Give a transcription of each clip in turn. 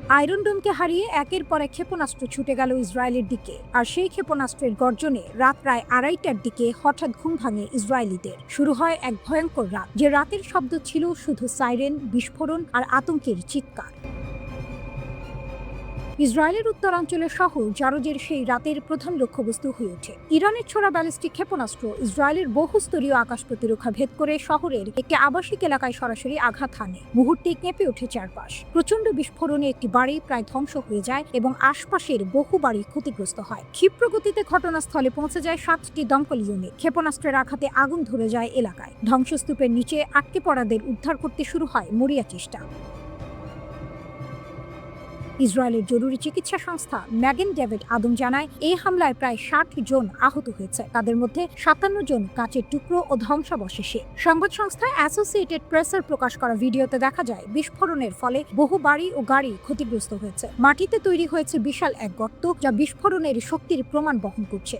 Iron ডোমকে হারিয়ে একের পর এক ক্ষেপণাস্ত্র ছুটে গেল ইসরায়েলের দিকে, আর সেই ক্ষেপণাস্ত্রের গর্জনে রাত প্রায় 2:30টার দিকে হঠাৎ ঘুম ভাঙে ইসরায়েলিদের। শুরু হয় এক ভয়ঙ্কর রাত, যে রাতের শব্দ ছিল শুধু সাইরেন, বিস্ফোরণ আর আতঙ্কের চিৎকার। ইসরায়েলের উত্তরাঞ্চলের শহর জারজের সেই রাতের প্রধান লক্ষ্যবস্তু হয়ে ওঠে। ইরানের ছোড়া ব্যালিস্টিক ক্ষেপণাস্ত্র ইসরায়েলের বহুস্তরীয় আকাশ প্রতিরক্ষা ভেদ করে শহরের একটি আবাসিক এলাকায় সরাসরি আঘাত হানে। মুহূর্তেই কেঁপে ওঠে চারপাশ। প্রচণ্ড বিস্ফোরণে একটি বাড়ি প্রায় ধ্বংস হয়ে যায় এবং আশপাশের বহু বাড়ি ক্ষতিগ্রস্ত হয়। ক্ষিপ্র গতিতে ঘটনাস্থলে পৌঁছে যায় 7টি দমকল ইউনিট। ক্ষেপণাস্ত্রের আঘাতে আগুন ধরে যায় এলাকায়। ধ্বংসস্তূপের নিচে আটকে পড়াদের উদ্ধার করতে শুরু হয় মরিয়া চেষ্টা। ইসরায়েলের জরুরি চিকিৎসা সংস্থা ম্যাগেন ডেভিড আদম জানায়, এই হামলায় প্রায় 60 জন আহত হয়েছে। তাদের মধ্যে 57 জন কাচের টুকরো ও ধ্বংসাবশেষে। সংবাদ সংস্থা অ্যাসোসিয়েটেড প্রেসের প্রকাশ করা ভিডিওতে দেখা যায় বিস্ফোরণের ফলে বহু বাড়ি ও গাড়ি ক্ষতিগ্রস্ত হয়েছে। মাটিতে তৈরি হয়েছে বিশাল এক গর্ত, যা বিস্ফোরণের শক্তির প্রমাণ বহন করছে।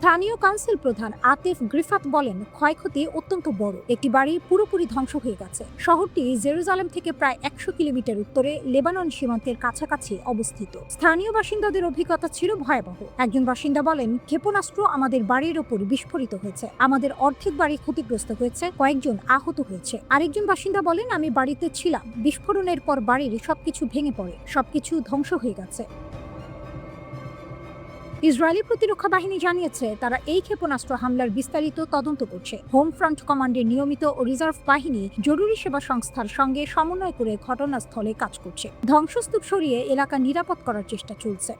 স্থানীয় কাউন্সিল প্রধান আতিফ গ্রিফাত বলেন, ক্ষয়ক্ষতি অত্যন্ত বড়। একটি বাড়ি পুরোপুরি ধ্বংস হয়ে গেছে। শহরটি জেরুজালেম থেকে প্রায় 100 কিলোমিটার উত্তরে লেবানন সীমান্তের কাছাকাছি অবস্থিত। স্থানীয় বাসিন্দাদের অভিজ্ঞতা ছিল ভয়াবহ। একজন বাসিন্দা বলেন, ক্ষেপণাস্ত্র আমাদের বাড়ির ওপর বিস্ফোরিত হয়েছে। আমাদের অর্ধেক বাড়ি ক্ষতিগ্রস্ত হয়েছে, কয়েকজন আহত হয়েছে। আরেকজন বাসিন্দা বলেন, আমি বাড়িতে ছিলাম। বিস্ফোরণের পর বাড়ির সবকিছু ভেঙে পড়ে, সবকিছু ধ্বংস হয়ে গেছে। ইসরায়েলি প্রতিরক্ষা বাহিনী জানিয়েছে, তারা এই ক্ষেপণাস্ত্র হামলার বিস্তারিত তদন্ত করছে। হোম ফ্রন্ট কমান্ডের নিয়মিত ও রিজার্ভ বাহিনী জরুরি সেবা সংস্থার সঙ্গে সমন্বয় করে ঘটনাস্থলে কাজ করছে। ধ্বংসস্তূপ সরিয়ে এলাকা নিরাপদ করার চেষ্টা চলছে।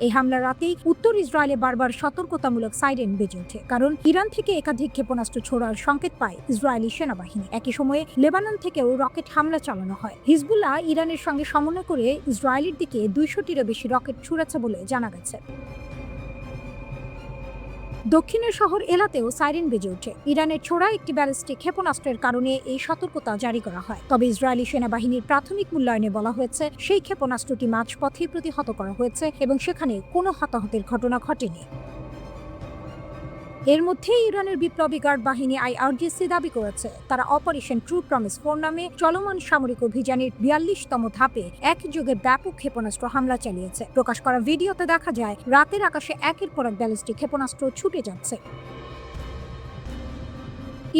এই হামলার রাতেই উত্তর ইসরায়েলে বারবার সতর্কতামূলক সাইরেন বেজে ওঠে, কারণ ইরান থেকে একাধিক ক্ষেপণাস্ত্র ছোড়ার সংকেত পায় ইসরায়েলি সেনাবাহিনী। একই সময়ে লেবানন থেকেও রকেট হামলা চালানো হয়। হিজবুল্লাহ ইরানের সঙ্গে সমন্বয় করে ইসরায়েলের দিকে 200টিরও বেশি রকেট ছুড়েছে বলে জানা গেছে। দক্ষিণের শহর এলাতেও সাইরেন বেজে ওঠে। ইরানের ছোড়া একটি ব্যালিস্টিক ক্ষেপণাস্ত্রের কারণে এই সতর্কতা জারি করা হয়। তবে ইসরায়েলি সেনাবাহিনীর প্রাথমিক মূল্যায়নে বলা হয়েছে, সেই ক্ষেপণাস্ত্রটি মাঝপথে প্রতিহত করা হয়েছে এবং সেখানে কোনো হতাহতের ঘটনা ঘটেনি। এর মধ্যে ইরানের বিপ্লবী গার্ড বাহিনী IRGC দাবি করেছে, তারা অপারেশন ট্রু প্রমিস 4 নামে চলমান সামরিক অভিযানের 42তম ধাপে একযোগে ব্যাপক ক্ষেপণাস্ত্র হামলা চালিয়েছে। প্রকাশ করা ভিডিওতে দেখা যায়, রাতের আকাশে একের পর এক ব্যালিস্টিক ক্ষেপণাস্ত্র ছুটে যাচ্ছে।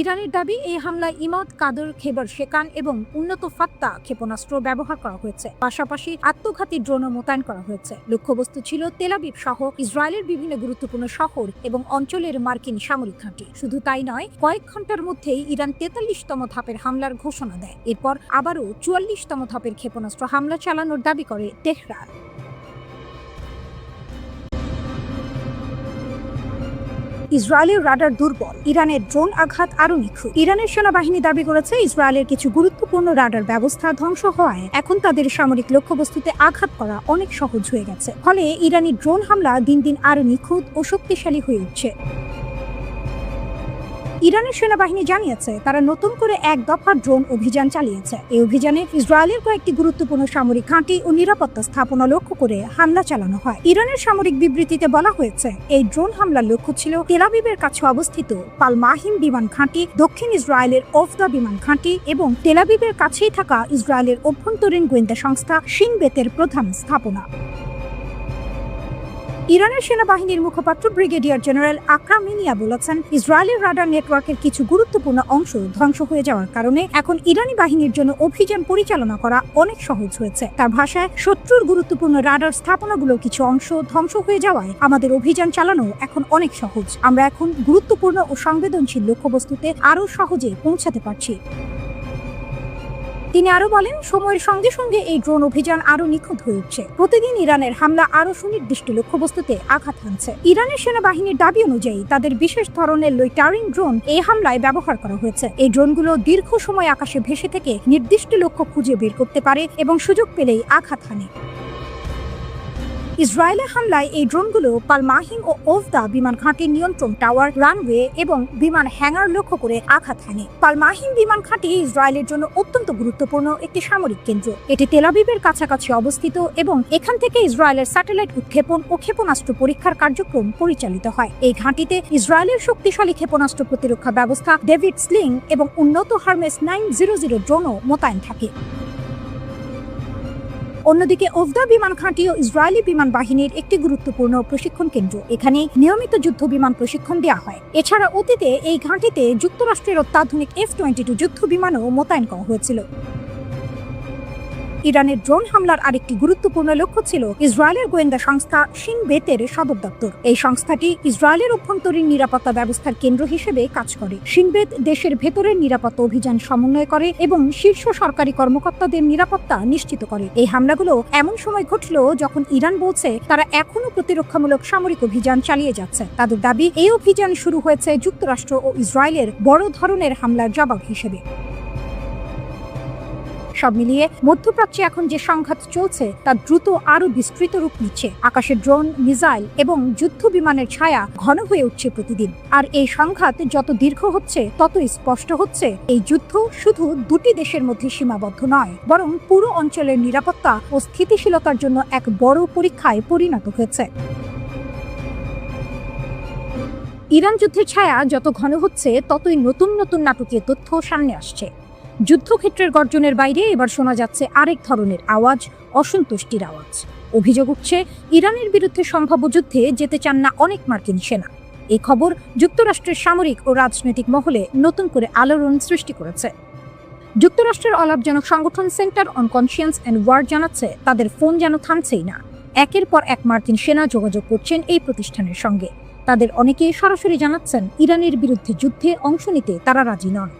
ইরানের দাবি, এই হামলায় ইমাদ, কাদর, খেবর শেকান এবং উন্নত ফাত্তা ক্ষেপণাস্ত্র ব্যবহার করা হয়েছে। পাশাপাশি আত্মঘাতী ড্রোনও মোতায়েন করা হয়েছে। লক্ষ্যবস্তু ছিল তেল আবিব সহ ইসরায়েলের বিভিন্ন গুরুত্বপূর্ণ শহর এবং অঞ্চলের মার্কিন সামরিক ঘাঁটি। শুধু তাই নয়, কয়েক ঘন্টার মধ্যেই ইরান 43তম ধাপের হামলার ঘোষণা দেয়। এরপর আবারও 44তম ধাপের ক্ষেপণাস্ত্র হামলা চালানোর দাবি করে তেহরান। ইসরায়েলের রাডার দুর্বল, ইরানের ড্রোন আঘাত আরো নিখুঁত। ইরানের সেনাবাহিনী দাবি করেছে, ইসরায়েলের কিছু গুরুত্বপূর্ণ রাডার ব্যবস্থা ধ্বংস হওয়ায় এখন তাদের সামরিক লক্ষ্যবস্তুতে আঘাত করা অনেক সহজ হয়ে গেছে। ফলে ইরানি ড্রোন হামলা দিন দিন আরো নিখুঁত ও শক্তিশালী হয়ে উঠছে। ইরানের সেনাবাহিনী জানিয়েছে, তারা নতুন করে এক দফা ড্রোন অভিযান চালিয়েছে। এই অভিযানে ইসরায়েলের কয়েকটি গুরুত্বপূর্ণ সামরিক ঘাঁটি ও নিরাপত্তা স্থাপনা লক্ষ্য করে হামলা চালানো হয়। ইরানের সামরিক বিবৃতিতে বলা হয়েছে, এই ড্রোন হামলার লক্ষ্য ছিল তেল আবিবের কাছে অবস্থিত পালমাহিম বিমান ঘাঁটি, দক্ষিণ ইসরায়েলের ওফদা বিমান ঘাঁটি এবং তেল আবিবের কাছেই থাকা ইসরায়েলের অভ্যন্তরীণ গোয়েন্দা সংস্থা শিন বেতের প্রধান স্থাপনা। ইরানের সেনাবাহিনীর মুখপাত্র ব্রিগেডিয়ার জেনারেল আকরাম মিনিয়া বলেছেন, ইসরায়েলের রাডার নেটওয়ার্কের কিছু গুরুত্বপূর্ণ অংশ ধ্বংস হয়ে যাওয়ার কারণে এখন ইরানি বাহিনীর জন্য অভিযান পরিচালনা করা অনেক সহজ হয়েছে। তার ভাষায়, শত্রুর গুরুত্বপূর্ণ রাডার স্থাপনাগুলোর কিছু অংশ ধ্বংস হয়ে যাওয়ায় আমাদের অভিযান চালানো এখন অনেক সহজ। আমরা এখন গুরুত্বপূর্ণ ও সংবেদনশীল লক্ষ্যবস্তুতে আরও সহজে পৌঁছাতে পারছি। তিনি আরো বলেন, সময়ের সঙ্গে সঙ্গে এই ড্রোন অভিযান আরো নিখুঁত হয়ে উঠছে। প্রতিদিন ইরানের হামলা আরো সুনির্দিষ্ট লক্ষ্যবস্তুতে আঘাত হানছে। ইরানের সেনাবাহিনীর দাবি অনুযায়ী তাদের বিশেষ ধরনের লোইটারিং ড্রোন এই হামলায় ব্যবহার করা হয়েছে। এই ড্রোনগুলো দীর্ঘ সময় আকাশে ভেসে থেকে নির্দিষ্ট লক্ষ্য খুঁজে বের করতে পারে এবং সুযোগ পেলেই আঘাত হানে। ইসরায়েলের হামলায় এই ড্রোনগুলো পালমাহিম ও ওফদা বিমান ঘাঁটির নিয়ন্ত্রণ টাওয়ার, রানওয়ে এবং বিমান হ্যাঙ্গার লক্ষ্য করে আঘাত হানে। পালমাহিম বিমান ঘাঁটি ইসরায়েলের জন্য অত্যন্ত গুরুত্বপূর্ণ একটি সামরিক কেন্দ্র। এটি তেল আবিবের কাছাকাছি অবস্থিত এবং এখান থেকে ইসরায়েলের স্যাটেলাইট উৎক্ষেপণ ও ক্ষেপণাস্ত্র পরীক্ষার কার্যক্রম পরিচালিত হয়। এই ঘাঁটিতে ইসরায়েলের শক্তিশালী ক্ষেপণাস্ত্র প্রতিরক্ষা ব্যবস্থা ডেভিড স্লিং এবং উন্নত হারমেস 900 ড্রোনও মোতায়েন থাকে। অন্যদিকে ওফদা বিমান ঘাঁটিও ইসরায়েলি বিমান বাহিনীর একটি গুরুত্বপূর্ণ প্রশিক্ষণ কেন্দ্র। এখানে নিয়মিত যুদ্ধ বিমান প্রশিক্ষণ দেওয়া হয়। এছাড়া অতীতে এই ঘাঁটিতে যুক্তরাষ্ট্রের অত্যাধুনিক F-22 যুদ্ধ বিমানও মোতায়েন করা হয়েছিল। ইরানের ড্রোন হামলার আরেকটি গুরুত্বপূর্ণ লক্ষ্য ছিল ইসরায়েলের গোয়েন্দা সংস্থা শিন বেতের সদর দপ্তর। এই সংস্থাটি ইসরায়েলের অভ্যন্তরীণ নিরাপত্তা ব্যবস্থার কেন্দ্র হিসেবে কাজ করে। শিন বেত দেশের ভেতরের নিরাপত্তা অভিযান সমন্বয় করে এবং শীর্ষ সরকারি কর্মকর্তাদের নিরাপত্তা নিশ্চিত করে। এই হামলাগুলো এমন সময় ঘটল যখন ইরান বলছে তারা এখনো প্রতিরক্ষামূলক সামরিক অভিযান চালিয়ে যাচ্ছে। তাদের দাবি, এই অভিযান শুরু হয়েছে যুক্তরাষ্ট্র ও ইসরায়েলের বড় ধরনের হামলার জবাব হিসেবে। সব মিলিয়ে মধ্যপ্রাচ্যে এখন যে সংঘাত চলছে তা দ্রুত আরো বিস্তৃত রূপ নিচ্ছে। আকাশে ড্রোন, মিসাইল এবং যুদ্ধ বিমানের ছায়া ঘন হয়ে উঠছে প্রতিদিন। আর এই সংঘাত যত দীর্ঘ হচ্ছে ততই স্পষ্ট হচ্ছে এই যুদ্ধ শুধু দুটি দেশের মধ্যে সীমাবদ্ধ নয়, বরং পুরো অঞ্চলের নিরাপত্তা ও স্থিতিশীলতার জন্য এক বড় পরীক্ষায় পরিণত হয়েছে। ইরান যুদ্ধের ছায়া যত ঘন হচ্ছে ততই নতুন নতুন নাটকীয় তথ্য সামনে আসছে। যুদ্ধক্ষেত্রের গর্জনের বাইরে এবার শোনা যাচ্ছে আরেক ধরনের আওয়াজ, অসন্তুষ্টির আওয়াজ। অভিযোগ উঠছে ইরানের বিরুদ্ধে সম্ভাব্য যুদ্ধে যেতে চান না অনেক মার্কিন সেনা। এই খবর যুক্তরাষ্ট্রের সামরিক ও রাজনৈতিক মহলে নতুন করে আলোড়ন সৃষ্টি করেছে। যুক্তরাষ্ট্রের অলাভজনক সংগঠন Center on Conscience and War জানাচ্ছে তাদের ফোন যেন থামছেই না। একের পর এক মার্কিন সেনা যোগাযোগ করছেন এই প্রতিষ্ঠানের সঙ্গে। তাদের অনেকেই সরাসরি জানাচ্ছেন ইরানের বিরুদ্ধে যুদ্ধে অংশ নিতে তারা রাজি নন।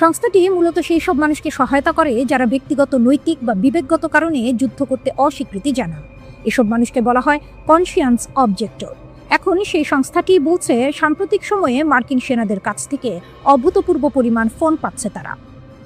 সংস্থাটি মূলত সেই সব মানুষকে সহায়তা করে যারা ব্যক্তিগত, নৈতিক বা বিবেকগত কারণে যুদ্ধ করতে অস্বীকৃতি জানান। এসব মানুষকে বলা হয় কনসিয়ান্স অবজেক্টর। এখন সেই সংস্থাটি বলছে সাম্প্রতিক সময়ে মার্কিন সেনাদের কাছ থেকে অভূতপূর্ব পরিমাণ ফোন পাচ্ছে তারা।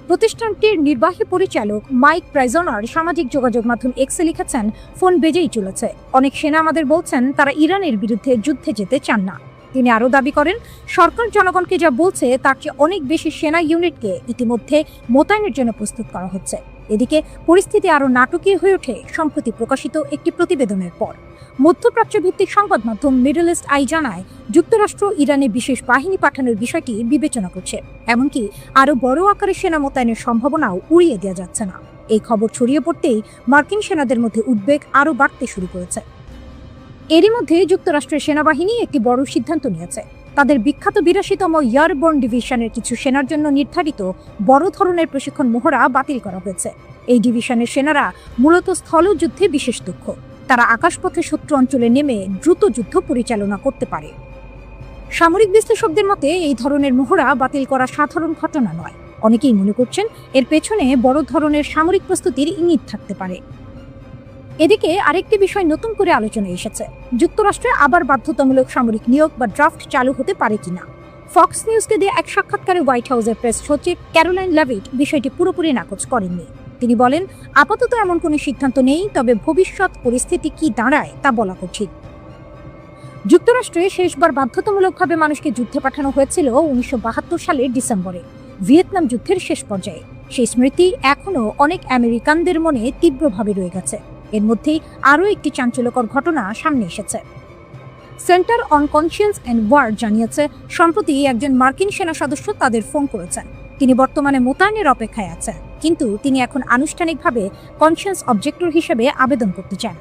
প্রতিষ্ঠানটির নির্বাহী পরিচালক মাইক প্রাইজনার সামাজিক যোগাযোগ মাধ্যম এক্সে লিখেছেন, ফোন বেজেই চলেছে। অনেক সেনা আমাদের বলছেন তারা ইরানের বিরুদ্ধে যুদ্ধে যেতে চান না। তিনি আরও দাবি করেন, সরকার জনগণকে যা বলছে তার চেয়ে অনেক বেশি সেনা ইউনিটকে ইতিমধ্যে মোতায়েনের জন্য প্রস্তুত করা হচ্ছে। এদিকে পরিস্থিতি আরও নাটকীয় হয়ে ওঠে সম্প্রতি প্রকাশিত একটি প্রতিবেদনের পর। মধ্যপ্রাচ্য ভিত্তিক সংবাদ মাধ্যম মিডল ইস্ট আই জানায়, যুক্তরাষ্ট্র ইরানে বিশেষ বাহিনী পাঠানোর বিষয়টি বিবেচনা করছে। এমনকি আরও বড় আকারে সেনা মোতায়েনের সম্ভাবনাও উড়িয়ে দেওয়া যাচ্ছে না। এই খবর ছড়িয়ে পড়তেই মার্কিন সেনাদের মধ্যে উদ্বেগ আরও বাড়তে শুরু করেছে। এরই মধ্যে যুক্তরাষ্ট্রের সেনাবাহিনী একটি বড় সিদ্ধান্ত নিয়েছে। তাদের বিখ্যাত 82তম এয়ারবোর্ন ডিভিশনের কিছু সেনার জন্য নির্ধারিত বড় ধরনের প্রশিক্ষণ মহড়া বাতিল করা হয়েছে। এই ডিভিশনের সেনারা মূলত স্থলযুদ্ধে বিশেষ দক্ষ। তারা আকাশপথে শত্রু অঞ্চলে নেমে দ্রুত যুদ্ধ পরিচালনা করতে পারে। সামরিক বিশ্লেষকদের মতে এই ধরনের মহড়া বাতিল করা সাধারণ ঘটনা নয়। অনেকেই মনে করছেন এর পেছনে বড় ধরনের সামরিক প্রস্তুতির ইঙ্গিত থাকতে পারে। এদিকে আরেকটি বিষয় নতুন করে আলোচনায় এসেছে, যুক্তরাষ্ট্রে আবার বাধ্যতামূলক সামরিক নিয়োগ বা ড্রাফট চালু হতে পারে কিনা। ফক্স নিউজকে দিয়ে এক সাক্ষাৎকারে হোয়াইট হাউসের প্রেস সচিব ক্যারোলাইন লেভিট বিষয়টি পুরোপুরি নাকচ করেননি। তিনি বলেন, আপাতত এমন কোনো সিদ্ধান্ত নেই, তবে ভবিষ্যৎ পরিস্থিতি কি দাঁড়ায় তা বলা কঠিন। যুক্তরাষ্ট্রে শেষবার বাধ্যতামূলকভাবে মানুষকে যুদ্ধে পাঠানো হয়েছিল 1972 সালের ডিসেম্বরে, ভিয়েতনাম যুদ্ধের শেষ পর্যায়ে। সেই স্মৃতি এখনও অনেক আমেরিকানদের মনে তীব্রভাবে রয়ে গেছে। এর মধ্যেই আরও একটি চাঞ্চল্যকর ঘটনা সামনে এসেছে। Center on Conscience and War জানিয়েছে, সম্প্রতি একজন মার্কিন সেনা সদস্য তাদের ফোন করেছেন। তিনি বর্তমানে মোতায়েনের অপেক্ষায় আছেন, কিন্তু তিনি এখন আনুষ্ঠানিকভাবে কনসিয়েন্স অবজেক্টর হিসেবে আবেদন করতে চান।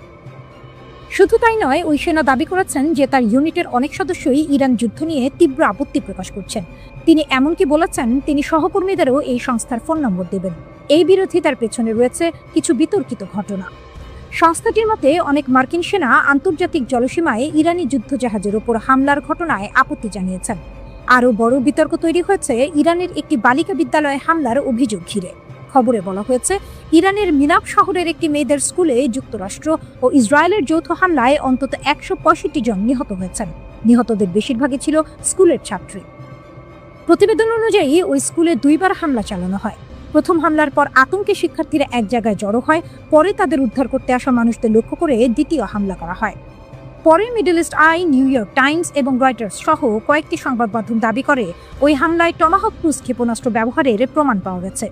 শুধু তাই নয়, ওই সেনা দাবি করেছেন যে তার ইউনিটের অনেক সদস্যই ইরান যুদ্ধ নিয়ে তীব্র আপত্তি প্রকাশ করছেন। তিনি এমনকি বলেছেন তিনি সহকর্মীদেরও এই সংস্থার ফোন নম্বর দেবেন। এই বিরোধিতার পেছনে রয়েছে কিছু বিতর্কিত ঘটনা। সংস্থাটির মতে অনেক মার্কিন সেনা আন্তর্জাতিক জলসীমায় ইরানি যুদ্ধজাহাজের ওপর হামলার ঘটনায় আপত্তি জানিয়েছেন। আরও বড় বিতর্ক তৈরি হয়েছে ইরানের একটি বালিকা বিদ্যালয়ে হামলার অভিযোগ ঘিরে। খবরে বলা হয়েছে, ইরানের মিনাব শহরের একটি মেয়েদের স্কুলে যুক্তরাষ্ট্র ও ইসরায়েলের যৌথ হামলায় অন্তত 165 জন নিহত হয়েছেন। নিহতদের বেশিরভাগই ছিল স্কুলের ছাত্রী। প্রতিবেদন অনুযায়ী ওই স্কুলে 2বার হামলা চালানো হয়। প্রথম হামলার পর আতঙ্কে শিক্ষার্থীরা এক জায়গায় জড়ো হয়, পরে তাদের উদ্ধার করতে আসা মানুষদের লক্ষ্য করে দ্বিতীয় হামলা করা হয়। পরে middle East Eye, new York Times এবং রয়টার্স সহ কয়েকটি সংবাদ মাধ্যম দাবি করে ওই হামলায় টমাহক ক্রুজ ক্ষেপণাস্ত্র ব্যবহারের প্রমাণ পাওয়া গেছে।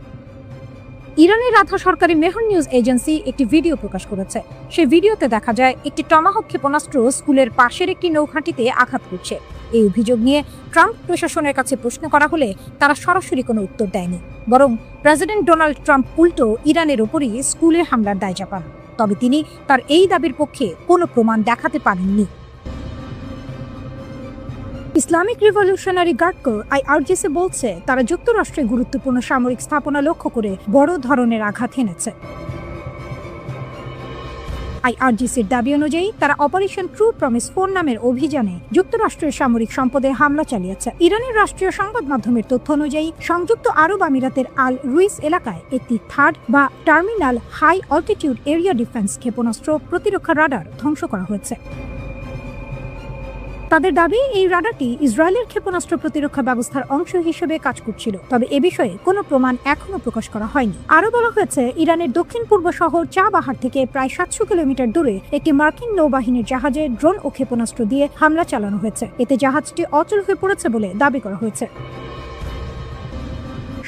ইরানের আধা সরকারি মেহর নিউজ এজেন্সি একটি ভিডিও প্রকাশ করেছে। সেই ভিডিওতে দেখা যায় একটি টমাহক ক্ষেপণাস্ত্র স্কুলের পাশের একটি নৌঘাঁটিতে আঘাত করছে। এই অভিযোগ নিয়ে ট্রাম্প প্রশাসনের কাছে প্রশ্ন করা হলে তারা সরাসরি কোনো উত্তর দেয়নি, বরং প্রেসিডেন্ট ডোনাল্ড ট্রাম্প উল্টো ইরানের ওপরই স্কুলের হামলার দায় চাপান। তবে তিনি তার এই দাবির পক্ষে কোনো প্রমাণ দেখাতে পারেননি। Islamic Revolutionary Guard Corps IRGC বলছে তারা যুক্তরাষ্ট্রের গুরুত্বপূর্ণ সামরিক স্থাপনা লক্ষ্য করে বড় ধরনের আঘাত হেনেছে। IRGCর দাবি অনুযায়ী তারা অপারেশন ট্রু প্রমিস 4 নামের অভিযানে যুক্তরাষ্ট্রের সামরিক সম্পদে হামলা চালিয়েছে। ইরানের রাষ্ট্রীয় সংবাদ মাধ্যমের তথ্য অনুযায়ী সংযুক্ত আরব আমিরাতের আল রুইস এলাকায় একটি থার্ড বা terminal high altitude area defence ক্ষেপণাস্ত্র প্রতিরক্ষা রাডার ধ্বংস করা হয়েছে। তাদের দাবি এই রাডারটি ইসরায়েলের ক্ষেপণাস্ত্র প্রতিরক্ষা ব্যবস্থার অংশ হিসেবে কাজ করছিল, তবে এ বিষয়ে কোনো প্রমাণ এখনো প্রকাশ করা হয়নি। আরও বলা হয়েছে ইরানের দক্ষিণ পূর্ব শহর চাবাহার থেকে প্রায় 700 কিলোমিটার দূরে একটি মার্কিন নৌবাহিনীর জাহাজে ড্রোন ও ক্ষেপণাস্ত্র দিয়ে হামলা চালানো হয়েছে। এতে জাহাজটি অচল হয়ে পড়েছে বলে দাবি করা হয়েছে।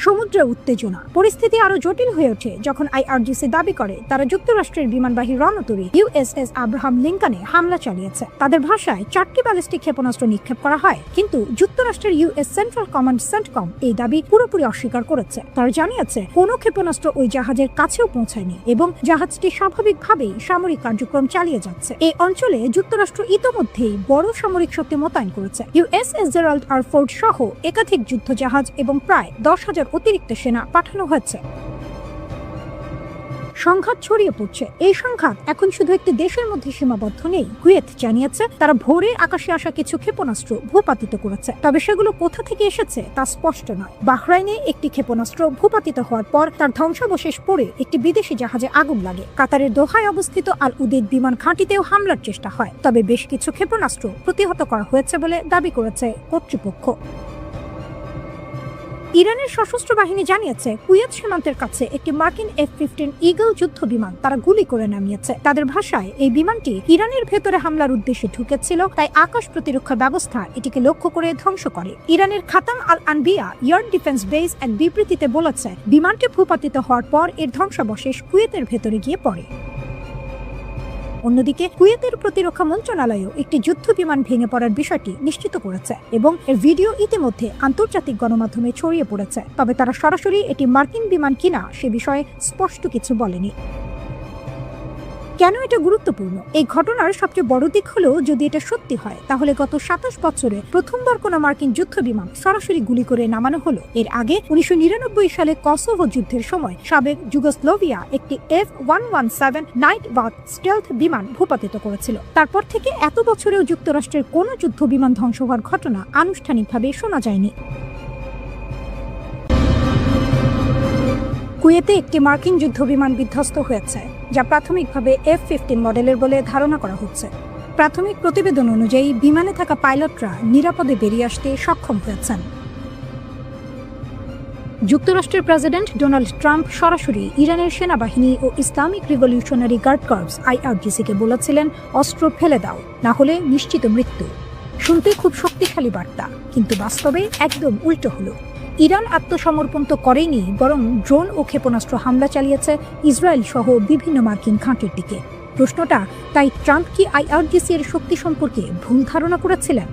সমুদ্রে উত্তেজনা, পরিস্থিতি আরো জটিল হয়ে ওঠে যখন IRGC দাবি করে তারা যুক্তরাষ্ট্রের বিমানবাহী রণতরী USS আব্রাহাম লিঙ্কনে হামলা চালিয়েছে। তাদের ভাষায় 4টি ব্যালিস্টিক ক্ষেপণাস্ত্র নিক্ষেপ করা হয়, কিন্তু যুক্তরাষ্ট্রের US সেন্ট্রাল কমান্ড সেন্টকম এই দাবি পুরোপুরি অস্বীকার করেছে। তারা জানিয়েছে কোনো ক্ষেপণাস্ত্র ওই জাহাজের কাছেও পৌঁছায়নি এবং জাহাজটি স্বাভাবিকভাবেই সামরিক কার্যক্রম চালিয়ে যাচ্ছে। এই অঞ্চলে যুক্তরাষ্ট্র ইতোমধ্যেই বড় সামরিক শক্তি মোতায়েন করেছে। USS জেরাল্ড আর ফোর্ড সহ একাধিক যুদ্ধ জাহাজ এবং প্রায় 10,000 অতিরিক্ত সেনা পাঠানো হয়েছে। সংঘাত ছড়িয়ে পড়ছে। এই সংঘাত এখন শুধু একটি দেশের মধ্যে সীমাবদ্ধ নেই। কুয়েত জানিয়েছে তারা ভোরে আকাশে আসা কিছু ক্ষেপণাস্ত্র ভূপাতিত করেছে, তবে সেগুলো কোথা থেকে এসেছে তা স্পষ্ট নয়। বাহরাইনে একটি ক্ষেপণাস্ত্র ভূপাতিত হওয়ার পর তার ধ্বংসাবশেষ পড়ে একটি বিদেশি জাহাজে আগুন লাগে। কাতারের দোহায় অবস্থিত আল উদেদ বিমান ঘাঁটিতেও হামলার চেষ্টা হয়, তবে বেশ কিছু ক্ষেপণাস্ত্র প্রতিহত করা হয়েছে বলে দাবি করেছে কর্তৃপক্ষ। ইরানের সশস্ত্র বাহিনী জানিয়েছে কুয়েত সীমান্তের কাছে একটি মার্কিন F-15 ঈগল যুদ্ধ বিমান তারা গুলি করে নামিয়েছে। তাদের ভাষায় এই বিমানটি ইরানের ভেতরে হামলার উদ্দেশ্যে ঢুকেছিল, তাই আকাশ প্রতিরক্ষা ব্যবস্থা এটিকে লক্ষ্য করে ধ্বংস করে। ইরানের খাতাম আল আনবিয়া এয়ার ডিফেন্স বেস এক বিবৃতিতে বলেছে বিমানটি ভূপাতিত হওয়ার পর এর ধ্বংসাবশেষ কুয়েতের ভেতরে গিয়ে পড়ে। অন্যদিকে কুয়েতের প্রতিরক্ষা মন্ত্রণালয়ও একটি যুদ্ধ বিমান ভেঙে পড়ার বিষয়টি নিশ্চিত করেছে এবং এর ভিডিও ইতিমধ্যে আন্তর্জাতিক গণমাধ্যমে ছড়িয়ে পড়েছে, তবে তারা সরাসরি এটি মার্কিন বিমান কিনা সে বিষয়ে স্পষ্ট কিছু বলেনি। কেন এটা গুরুত্বপূর্ণ? এই ঘটনার সবচেয়ে বড় দিক হলো যদি এটা সত্যি হয় তাহলে গত 27 বছরে প্রথমবার কোনো মার্কিন যুদ্ধ বিমান সরাসরি গুলি করে নামানো হলো। এর আগে 1999 সালে কসোভো যুদ্ধের সময় সাবেক যুগোস্লোভিয়া একটি F-117 নাইট ওয়াচ স্টেলথ বিমান ভূপাতিত করেছিল। তারপর থেকে এত বছরেও যুক্তরাষ্ট্রের কোনো যুদ্ধ বিমান ধ্বংস হওয়ার ঘটনা আনুষ্ঠানিকভাবে শোনা যায়নি। কুয়েতে একটি মার্কিন যুদ্ধ বিমান বিধ্বস্ত হয়েছে, যা প্রাথমিকভাবে F-15 মডেলের বলে ধারণা করা হচ্ছে। প্রাথমিক প্রতিবেদন অনুযায়ী বিমানে থাকা পাইলটরা নিরাপদে বেরিয়ে আসতে সক্ষম হয়েছেন। যুক্তরাষ্ট্রের প্রেসিডেন্ট ডোনাল্ড ট্রাম্প সরাসরি ইরানের সেনাবাহিনী ও ইসলামিক রিভলিউশনারি গার্ড কর্পস IRGC-কে বলেছিলেন অস্ত্র ফেলে দাও, না হলে নিশ্চিত মৃত্যু। শুনতে খুব শক্তিশালী বার্তা, কিন্তু বাস্তবে একদম উল্টো হলো। ইরান আত্মসমর্পণ তো করেনি, বরং ড্রোন ও ক্ষেপণাস্ত্র হামলা চালিয়েছে ইসরায়েল সহ বিভিন্ন মার্কিন ঘাঁটির দিকে। প্রশ্নটা তাই, ট্রাম্প কি IRGC-এর শক্তি সম্পর্কে ভুল ধারণা করেছিলেন?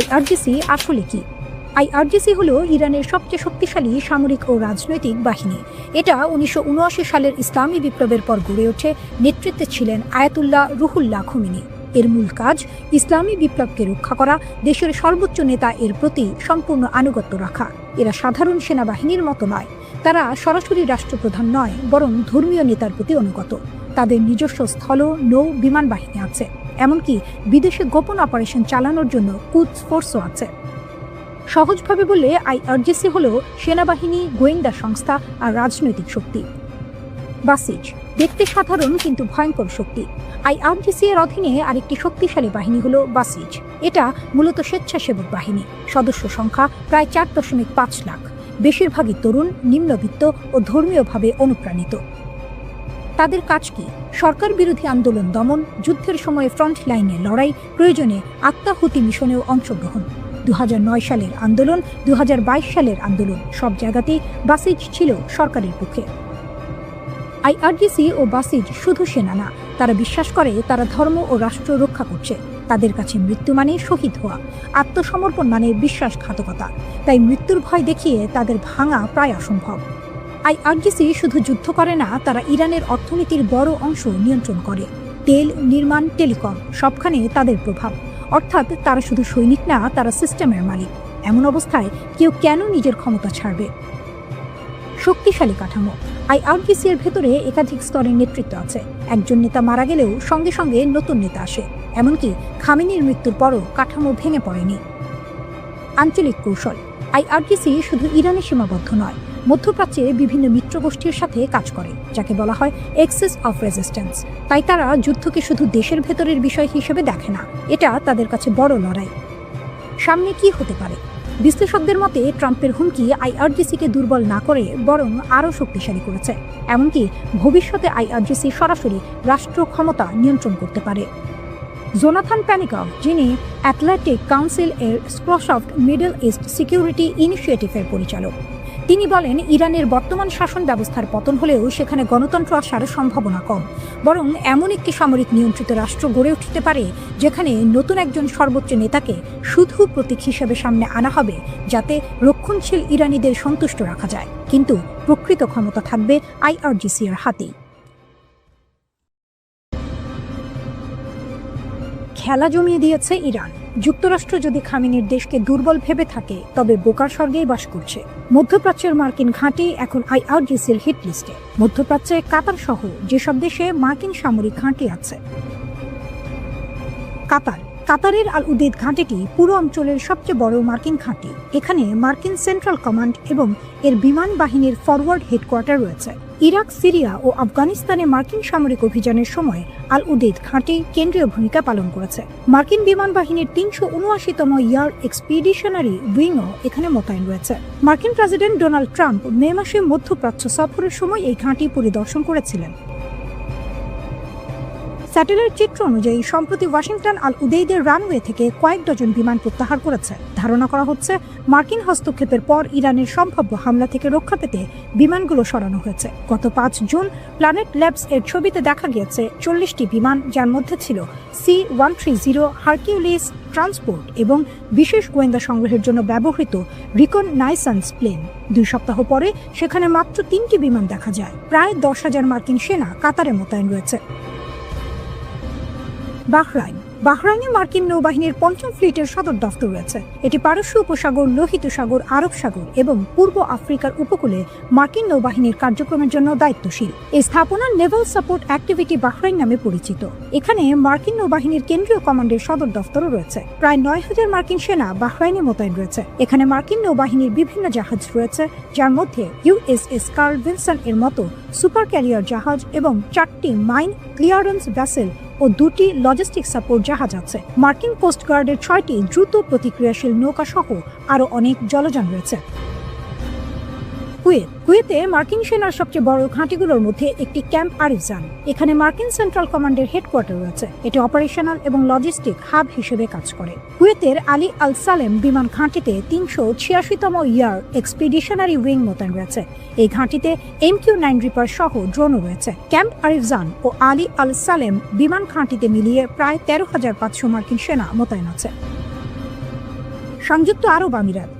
IRGC আসলে কি? IRGC হলো ইরানের সবচেয়ে শক্তিশালী সামরিক ও রাজনৈতিক বাহিনী। এটা 1979 সালের ইসলামী বিপ্লবের পর গড়ে ওঠে। নেতৃত্বে ছিলেন আয়াতুল্লাহ রুহুল্লাহ খোমেনি। এর মূল কাজ ইসলামী বিপ্লবকে রক্ষা করা, দেশের সর্বোচ্চ নেতা এর প্রতি সম্পূর্ণ আনুগত্য রাখা। এরা সাধারণ সেনাবাহিনীর মতো নয়, তারা সরাসরি রাষ্ট্রপ্রধান নয়, বরং ধর্মীয় নেতার প্রতি অনুগত। তাদের নিজস্ব স্থল, নৌ, বিমান বাহিনী আছে, এমনকি বিদেশে গোপন অপারেশন চালানোর জন্য কুদস ফোর্সও আছে। সহজভাবে বললে IRGC হলো সেনাবাহিনী, গোয়েন্দা সংস্থা আর রাজনৈতিক শক্তি। বাসিজ দেখতে সাধারণ কিন্তু ভয়ঙ্কর শক্তি। IRGC এর অধীনে আরেকটি শক্তিশালী বাহিনী হলো বাসিজ। এটা মূলত স্বেচ্ছাসেবক বাহিনী। সদস্য সংখ্যা প্রায় 4.5 লাখ। বেশিরভাগই তরুণ, নিম্নবিত্ত ও ধর্মীয়ভাবে অনুপ্রাণিত। তাদের কাজ কি? সরকার বিরোধী আন্দোলন দমন, যুদ্ধের সময়ে ফ্রন্ট লাইনে লড়াই, প্রয়োজনে আত্মাহুতি মিশনেও অংশগ্রহণ। 2009 সালের আন্দোলন, 2022 সালের আন্দোলন, সব জায়গাতেই বাসিজ ছিল সরকারের পক্ষে। আইআরজিসি ও বাসিজ শুধু সেনা না, তারা বিশ্বাস করে তারা ধর্ম ও রাষ্ট্র রক্ষা করছে। তাদের কাছে মৃত্যু মানে শহীদ হওয়া, আত্মসমর্পণ মানে বিশ্বাসঘাতকতা। তাই মৃত্যুর ভয় দেখিয়ে তাদের ভাঙা প্রায় অসম্ভব। আইআরজিসি শুধু যুদ্ধ করে না, তারা ইরানের অর্থনীতির বড় অংশ নিয়ন্ত্রণ করে। তেল, নির্মাণ, টেলিকম সবখানে তাদের প্রভাব। অর্থাৎ তারা শুধু সৈনিক না, তারা সিস্টেমের মালিক। এমন অবস্থায় কেউ কেন নিজের ক্ষমতা ছাড়বে? শক্তিশালী কাঠামো। আইআরজিসি এর ভেতরে একাধিক স্তরের নেতৃত্ব আছে। একজন নেতা মারা গেলেও সঙ্গে সঙ্গে নতুন নেতা আসে। এমনকি খামেনির মৃত্যুর পরও কাঠামো ভেঙে পড়েনি। আঞ্চলিক কৌশল। আইআরজিসি শুধু ইরানে সীমাবদ্ধ নয়, মধ্যপ্রাচ্যে বিভিন্ন মিত্রগোষ্ঠীর সাথে কাজ করে, যাকে বলা হয় এক্সিস অফ রেজিস্ট্যান্স। তাই তারা যুদ্ধকে শুধু দেশের ভেতরের বিষয় হিসেবে দেখে না, এটা তাদের কাছে বড় লড়াই। সামনে কি হতে পারে? বিশ্লেষকদের মতে ট্রাম্পের হুমকি আইআরজিসিকে দুর্বল না করে বরং আরও শক্তিশালী করেছে। এমনকি ভবিষ্যতে আইআরজিসি সরাসরি রাষ্ট্র ক্ষমতা নিয়ন্ত্রণ করতে পারে। জোনাথন প্যানিকভ, যিনি অ্যাটলান্টিক কাউন্সিল এর স্ক্রসফট মিডল ইস্ট সিকিউরিটি ইনিশিয়েটিভের পরিচালক, তিনি বলেন, ইরানের বর্তমান শাসন ব্যবস্থার পতন হলেও সেখানে গণতন্ত্র আসার সম্ভাবনা কম। বরং এমন একটি সামরিক নিয়ন্ত্রিত রাষ্ট্র গড়ে উঠতে পারে যেখানে নতুন একজন সর্বোচ্চ নেতাকে শুধু প্রতীক হিসেবে সামনে আনা হবে, যাতে রক্ষণশীল ইরানিদের সন্তুষ্ট রাখা যায়। কিন্তু প্রকৃত ক্ষমতা থাকবে আইআরজিসি এর হাতেই। খেলা জমিয়ে দিয়েছে ইরান। যুক্তরাষ্ট্র যদি খামেনির দেশকে দুর্বল ভেবে থাকে, তবে বোকার স্বর্গেই বাস করছে। মধ্যপ্রাচ্যের মার্কিন ঘাঁটি এখন আইআরজিসির হিট লিস্টে। মধ্যপ্রাচ্যে কাতার সহ যেসব দেশে মার্কিন সামরিক ঘাঁটি আছে। কাতারের আল উদেদ ঘাঁটিটি পুরো অঞ্চলের সবচেয়ে বড় মার্কিন ঘাঁটি। এখানে মার্কিন সেন্ট্রাল কমান্ড এবং এর বিমান বাহিনীর ফরওয়ার্ড হেডকোয়ার্টার রয়েছে। ইরাক, সিরিয়া ও আফগানিস্তানে মার্কিন সামরিক অভিযানের সময় আল উদেদ ঘাঁটি কেন্দ্রীয় ভূমিকা পালন করেছে। মার্কিন বিমান বাহিনীর ৩৭৯তম ইয়ার এক্সপিডিশনারি উইংও এখানে মোতায়েন রয়েছে। মার্কিন প্রেসিডেন্ট ডোনাল্ড ট্রাম্প মে মাসে মধ্যপ্রাচ্য সফরের সময় এই ঘাঁটি পরিদর্শন করেছিলেন। স্যাটেলাইট চিত্র অনুযায়ী সম্প্রতি ওয়াশিংটন আল উদেইদের রানওয়ে থেকে কয়েক ডজন বিমান প্রত্যাহার করেছে। ধারণা করা হচ্ছে মার্কিন হস্তক্ষেপের পর ইরানের সম্ভাব্য হামলা থেকে রক্ষা পেতে বিমানগুলো সরানো হয়েছে। গত ৫ জুন প্ল্যানেট ল্যাবস এর ছবিতে দেখা গিয়েছে ৪০টি বিমান, যার মধ্যে ছিল C-130 হারকিউলিস ট্রান্সপোর্ট এবং বিশেষ গোয়েন্দা সংগ্রহের জন্য ব্যবহৃত রিকননাইসেন্স প্লেন। ২ সপ্তাহ পরে সেখানে মাত্র ৩টি বিমান দেখা যায়। প্রায় ১০,০০০ মার্কিন সেনা কাতারে মোতায়েন রয়েছে। বাহরাইনে মার্কিন নৌবাহিনীর ৫ম ফ্লিটের সদর দফতর রয়েছে। এটি পারস্য উপসাগর, লোহিত সাগর, আরব সাগর এবং পূর্ব আফ্রিকার উপকূলে মার্কিন নৌবাহিনীর কার্যক্রমের জন্য দায়িত্বশীল। এই স্থাপনা নেভাল সাপোর্ট অ্যাক্টিভিটি বাহরাইন নামে পরিচিত। এখানে মার্কিন নৌবাহিনীর কেন্দ্রীয় কমান্ডের সদর দফতরও রয়েছে। প্রায় ৯,০০০ মার্কিন সেনা বাহরাইনে মোতায়েন রয়েছে। এখানে মার্কিন নৌবাহিনীর বিভিন্ন জাহাজ রয়েছে, যার মধ্যে USS কার্ল ভিনসন এর মতো সুপার ক্যারিয়ার জাহাজ এবং 4টি মাইন ক্লিয়ারেন্স ভেসেল ও 2টি লজিস্টিক সাপোর্ট জাহাজ আছে। মার্কিন কোস্ট গার্ডের 6টি দ্রুত প্রতিক্রিয়াশীল নৌকা সহ আরও অনেক জলযান রয়েছে। কুয়েতে মার্কিন সেনার সবচেয়ে বড় ঘাঁটিগুলোর মধ্যে একটি ক্যাম্প আরিফজান। এখানে মার্কিন সেন্ট্রাল কমান্ডের হেডকোয়ার্টার রয়েছে। এটি অপারেশনাল এবং লজিস্টিক হাব হিসেবে কাজ করে। কুয়েতের আলী আল সালেম বিমান ঘাঁটিতে ৩৮৬তম ইয়ার এক্সপিডিশনারি উইং মোতায়েন রয়েছে। এই ঘাঁটিতে MQ-9 রিপার সহ ড্রোনও রয়েছে। ক্যাম্প আরিফজান ও আলী আল সালেম বিমান ঘাঁটিতে মিলিয়ে প্রায় ১৩,৫০০ মার্কিন সেনা মোতায়েন আছে। সংযুক্ত আরব আমিরাত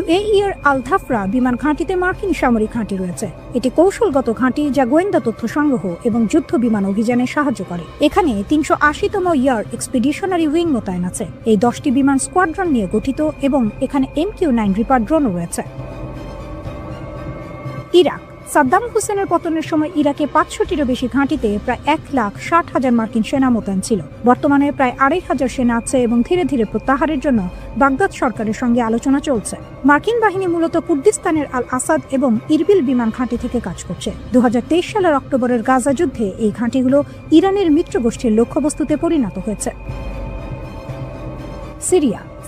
UAE এর আল ধাফরা বিমান ঘাঁটিতে মার্কিন সামরিক ঘাঁটি রয়েছে। এটি কৌশলগত ঘাঁটি যা গোয়েন্দা তথ্য সংগ্রহ এবং যুদ্ধ বিমান অভিযানে সাহায্য করে। এখানে ৩৮০তম ইয়ার এক্সপিডিশনারি উইং মোতায়েন আছে। এই 10টি বিমান স্কোয়াড্রন নিয়ে গঠিত এবং এখানে MQ-9 রিপার ড্রোনও রয়েছে। ইরাক। সাদ্দাম হুসেনের পতনের সময় ইরাকে ৫০০টিরও বেশি ঘাঁটিতে প্রায় ১,৬০,০০০ মার্কিন সেনা মোতায়েন ছিল। বর্তমানে প্রায় ২৫০০ সেনা আছে এবং ধীরে ধীরে প্রত্যাহারের জন্য বাগদাদ সরকারের সঙ্গে আলোচনা চলছে। মার্কিন বাহিনী মূলত কুর্দিস্তানের আল আসাদ এবং ইরবিল বিমান ঘাঁটি থেকে কাজ করছে। ২০২৩ সালের অক্টোবরের গাজা যুদ্ধে এই ঘাঁটিগুলো ইরানের মিত্রগোষ্ঠীর লক্ষ্যবস্তুতে পরিণত হয়েছে।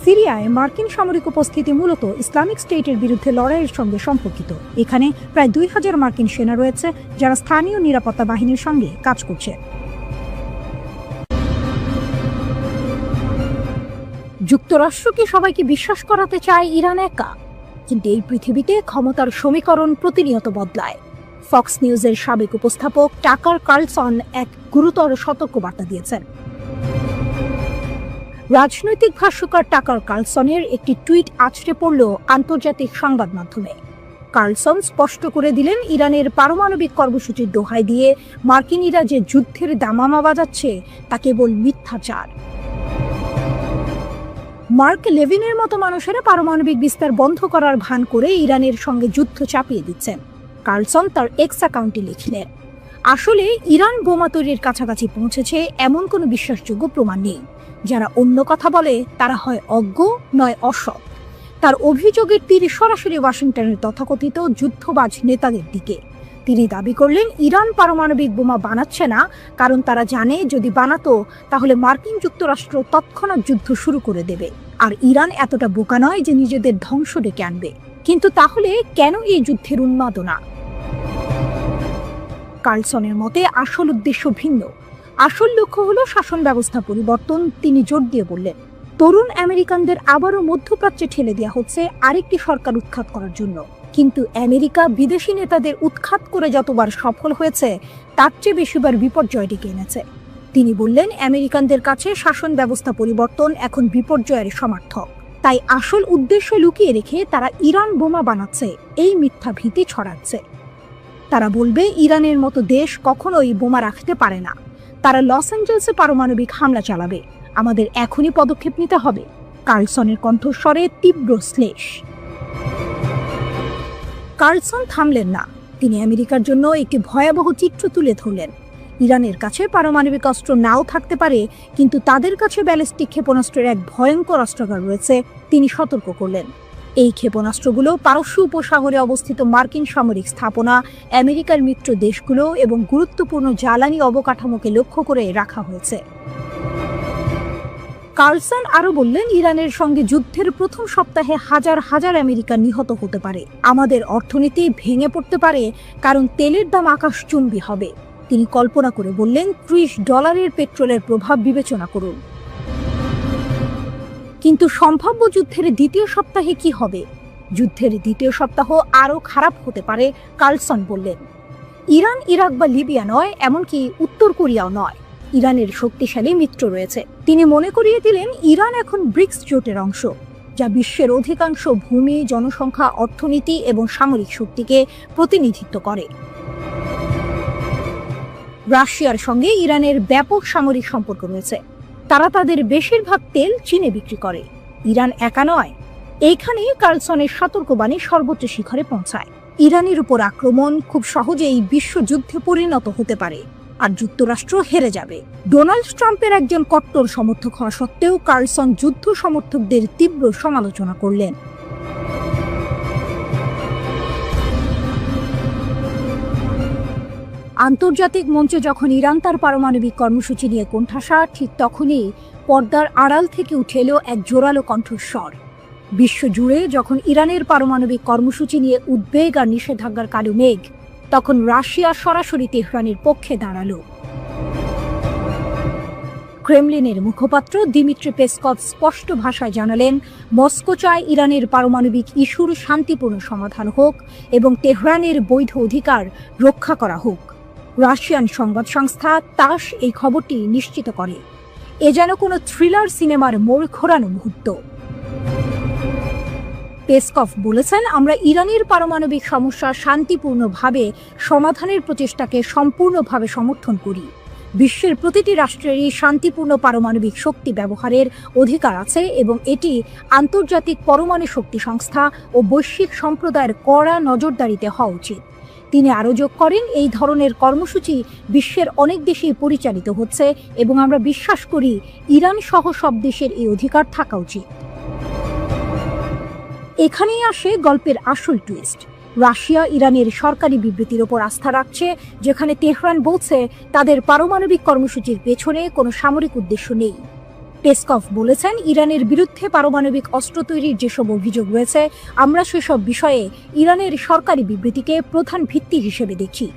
সিরিয়ায় মার্কিন সামরিক উপস্থিতি মূলত ইসলামিক স্টেটের বিরুদ্ধে লড়াইয়ের সঙ্গে সম্পর্কিত। এখানে প্রায় 2000 মার্কিন সেনা রয়েছে যারা স্থানীয় নিরাপত্তা বাহিনীর সঙ্গে কাজ করছে। যুক্তরাষ্ট্রকে সবাইকে বিশ্বাস করাতে চায় ইরান একা, কিন্তু এই পৃথিবীতে ক্ষমতার সমীকরণ প্রতিনিয়ত বদলায়। ফক্স নিউজের সাবেক উপস্থাপক টাকার কার্লসন এক গুরুতর সতর্কবার্তা দিয়েছেন। রাজনৈতিক ভাষ্যকার টাকার কার্লসনের একটি টুইট আছড়ে পড়ল আন্তর্জাতিক সংবাদ মাধ্যমে। কার্লসন স্পষ্ট করে দিলেন, ইরানের পারমাণবিক কর্মসূচির দোহাই দিয়ে মার্কিনীরা যে যুদ্ধের দামামা বাজাচ্ছে তা কেবল মিথ্যাচার। মার্ক লেভিনের মতো মানুষেরা পারমাণবিক বিস্তার বন্ধ করার ভান করে ইরানের সঙ্গে যুদ্ধ চাপিয়ে দিচ্ছেন। কার্লসন তার এক্স অ্যাকাউন্টে লিখলেন, আসলে ইরান বোমা তৈরির কাছাকাছি পৌঁছেছে এমন কোনো বিশ্বাসযোগ্য প্রমাণ নেই। যারা অন্য কথা বলে তারা হয় অজ্ঞ নয় অসৎ। তার অভিযোগের তীর সরাসরি ওয়াশিংটনের তথাকথিত যুদ্ধবাজ নেতাদের দিকে। তিনি দাবি করলেন, ইরান পারমাণবিক বোমা বানাচ্ছে না কারণ তারা জানে যদি বানাতো তাহলে মার্কিন যুক্তরাষ্ট্র তৎক্ষণাৎ যুদ্ধ শুরু করে দেবে, আর ইরান এতটা বোকা নয় যে নিজেদের ধ্বংস ডেকে আনবে। কিন্তু তাহলে কেন এই যুদ্ধের উন্মাদনা? কার্লসনের মতে আসল উদ্দেশ্য ভিন্ন। আসল লক্ষ্য হলো শাসন ব্যবস্থা পরিবর্তন। তিনি জোর দিয়ে বললেন, তরুণ আমেরিকানদের আবারও মধ্যপ্রাচ্যে ঠেলে দেওয়া হচ্ছে আরেকটি সরকার উৎখাত করার জন্য। কিন্তু আমেরিকা বিদেশি নেতাদের উৎখাত করে যতবার সফল হয়েছে তার চেয়ে বেশিবার বিপর্যয় ডেকে এনেছে। তিনি বললেন, আমেরিকানদের কাছে শাসন ব্যবস্থা পরিবর্তন এখন বিপর্যয়ের সমার্থক। তাই আসল উদ্দেশ্য লুকিয়ে রেখে তারা ইরান বোমা বানাচ্ছে, এই মিথ্যা ভীতি ছড়াচ্ছে। তারা বলবে ইরানের মতো দেশ কখনোই বোমা রাখতে পারে না। তারা লস অ্যাঞ্জেলসে পারমাণবিক হামলা চালাবে। আমাদের এখনই পদক্ষেপ নিতে হবে। কার্লসনের কণ্ঠস্বরে তীব্র শ্লেষ। কার্লসন থামলেন না। তিনি আমেরিকার জন্য একটি ভয়াবহ চিত্র তুলে ধরলেন। ইরানের কাছে পারমাণবিক অস্ত্র নাও থাকতে পারে, কিন্তু তাদের কাছে ব্যালিস্টিক ক্ষেপণাস্ত্রের এক ভয়ঙ্কর অস্ত্রাগার রয়েছে। তিনি সতর্ক করলেন, এই ক্ষেপণাস্ত্রগুলো পারস্য উপসাগরে অবস্থিত মার্কিন সামরিক স্থাপনা, আমেরিকার মিত্র দেশগুলো এবং গুরুত্বপূর্ণ জ্বালানি অবকাঠামোকে লক্ষ্য করে রাখা হয়েছে। কার্লসন আরও বললেন, ইরানের সঙ্গে যুদ্ধের প্রথম সপ্তাহে হাজার হাজার আমেরিকান নিহত হতে পারে। আমাদের অর্থনীতি ভেঙে পড়তে পারে, কারণ তেলের দাম আকাশচুম্বী হবে। তিনি কল্পনা করে বললেন, $30 পেট্রোলের প্রভাব বিবেচনা করুন। কিন্তু সম্ভাব্য যুদ্ধের দ্বিতীয় সপ্তাহে কি হবে? যুদ্ধের দ্বিতীয় সপ্তাহ আরও খারাপ হতে পারে। কার্লসন বললেন, ইরান ইরাক বা লিবিয়া নয়, এমনকি উত্তর কোরিয়াও নয়। ইরানের শক্তিশালী মিত্র রয়েছে। তিনি মনে করিয়ে দিলেন, ইরান এখন ব্রিক্স জোটের অংশ, যা বিশ্বের অধিকাংশ ভূমি, জনসংখ্যা, অর্থনীতি এবং সামরিক শক্তিকে প্রতিনিধিত্ব করে। রাশিয়ার সঙ্গে ইরানের ব্যাপক সামরিক সম্পর্ক রয়েছে। তারা তাদের বেশিরভাগ তেল চীনে বিক্রি করে। ইরান একা নয়। এইখানে কার্লসনের সতর্কবাণী সর্বোচ্চ শিখরে পৌঁছায়। ইরানের উপর আক্রমণ খুব সহজেই বিশ্বযুদ্ধে পরিণত হতে পারে, আর যুক্তরাষ্ট্র হেরে যাবে। ডোনাল্ড ট্রাম্পের একজন কট্টর সমর্থক হওয়া সত্ত্বেও কার্লসন যুদ্ধ সমর্থকদের তীব্র সমালোচনা করলেন। আন্তর্জাতিক মঞ্চে যখন ইরান তার পারমাণবিক কর্মসূচি নিয়ে কোণঠাসা, ঠিক তখনই পর্দার আড়াল থেকে উঠে এলো এক জোরালো কণ্ঠস্বর। বিশ্বজুড়ে যখন ইরানের পারমাণবিক কর্মসূচি নিয়ে উদ্বেগ আর নিষেধাজ্ঞার কালো মেঘ, তখন রাশিয়া সরাসরি তেহরানের পক্ষে দাঁড়ালো। ক্রেমলিনের মুখপাত্র দিমিত্রি পেসকভ স্পষ্ট ভাষায় জানালেন, মস্কো চায় ইরানের পারমাণবিক ইস্যুর শান্তিপূর্ণ সমাধান হোক এবং তেহরানের বৈধ অধিকার রক্ষা করা হোক। রাশিয়ান সংবাদ সংস্থা তাস এই খবরটি নিশ্চিত করে। এ যেন কোনো থ্রিলার সিনেমার মোড় ঘোরানো মুহূর্ত। পেসকভ বলেছেন, আমরা ইরানের পারমাণবিক সমস্যা শান্তিপূর্ণভাবে সমাধানের প্রচেষ্টাকে সম্পূর্ণভাবে সমর্থন করি। বিশ্বের প্রতিটি রাষ্ট্রেরই শান্তিপূর্ণ পারমাণবিক শক্তি ব্যবহারের অধিকার আছে এবং এটি আন্তর্জাতিক পরমাণু শক্তি সংস্থা ও বৈশ্বিক সম্প্রদায়ের কড়া নজরদারিতে হওয়া উচিত। তিনি আরও যোগ করেন, এই ধরনের কর্মসূচি বিশ্বের অনেক দেশেই পরিচালিত হচ্ছে এবং আমরা বিশ্বাস করি ইরান সহ সব দেশের এই অধিকার থাকা উচিত। এখানেই আসে গল্পের আসল টুইস্ট। রাশিয়া ইরানের সরকারি বিবৃতির ওপর আস্থা রাখছে, যেখানে তেহরান বলছে তাদের পারমাণবিক কর্মসূচির পেছনে কোনো সামরিক উদ্দেশ্য নেই। পেসকভ বলেছেন, ইরানের বিরুদ্ধে পারমাণবিক অস্ত্র তৈরির যেসব অভিযোগ রয়েছে, আমরা সেসব বিষয়ে ইরানের সরকারি বিবৃতিকে প্রধান ভিত্তি হিসেবে দেখি।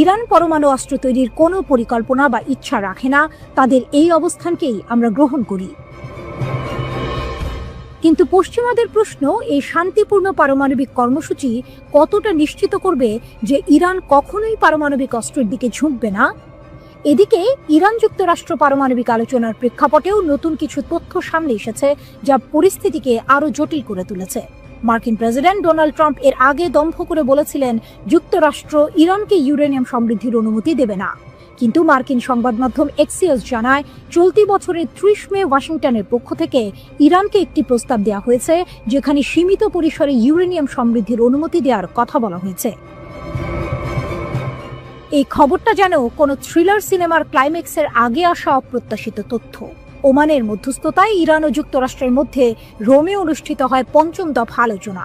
ইরান পরমাণু অস্ত্র তৈরির কোনো পরিকল্পনা বা ইচ্ছা রাখে না, তাদের এই অবস্থানকেই আমরা গ্রহণ করি। কিন্তু পশ্চিমাদের প্রশ্ন, এই শান্তিপূর্ণ পারমাণবিক কর্মসূচি কতটা নিশ্চিত করবে যে ইরান কখনোই পারমাণবিক অস্ত্রের দিকে ঝুঁকবে না? এদিকে ইরান যুক্তরাষ্ট্র পারমাণবিক আলোচনার প্রেক্ষাপটেও নতুন কিছু তথ্য সামনে এসেছে, যা পরিস্থিতিকে আরও জটিল করে তুলেছে। মার্কিন প্রেসিডেন্ট ডোনাল্ড ট্রাম্প এর আগে দম্ভ করে বলেছিলেন, যুক্তরাষ্ট্র ইরানকে ইউরেনিয়াম সমৃদ্ধির অনুমতি দেবে না। কিন্তু মার্কিন সংবাদ মাধ্যম এক্সিওস জানায়, চলতি বছরের 30 মে ওয়াশিংটনের পক্ষ থেকে ইরানকে একটি প্রস্তাব দেওয়া হয়েছে, যেখানে সীমিত পরিসরে ইউরেনিয়াম সমৃদ্ধির অনুমতি দেওয়ার কথা বলা হয়েছে। এই খবরটা যেন কোনো থ্রিলার সিনেমার ক্লাইম্যাক্সের আগে আসা অপ্রত্যাশিত তথ্য। ওমানের মধ্যস্থতায় ইরান ও যুক্তরাষ্ট্রের মধ্যে রোমে অনুষ্ঠিত হয় 5ম দফা আলোচনা।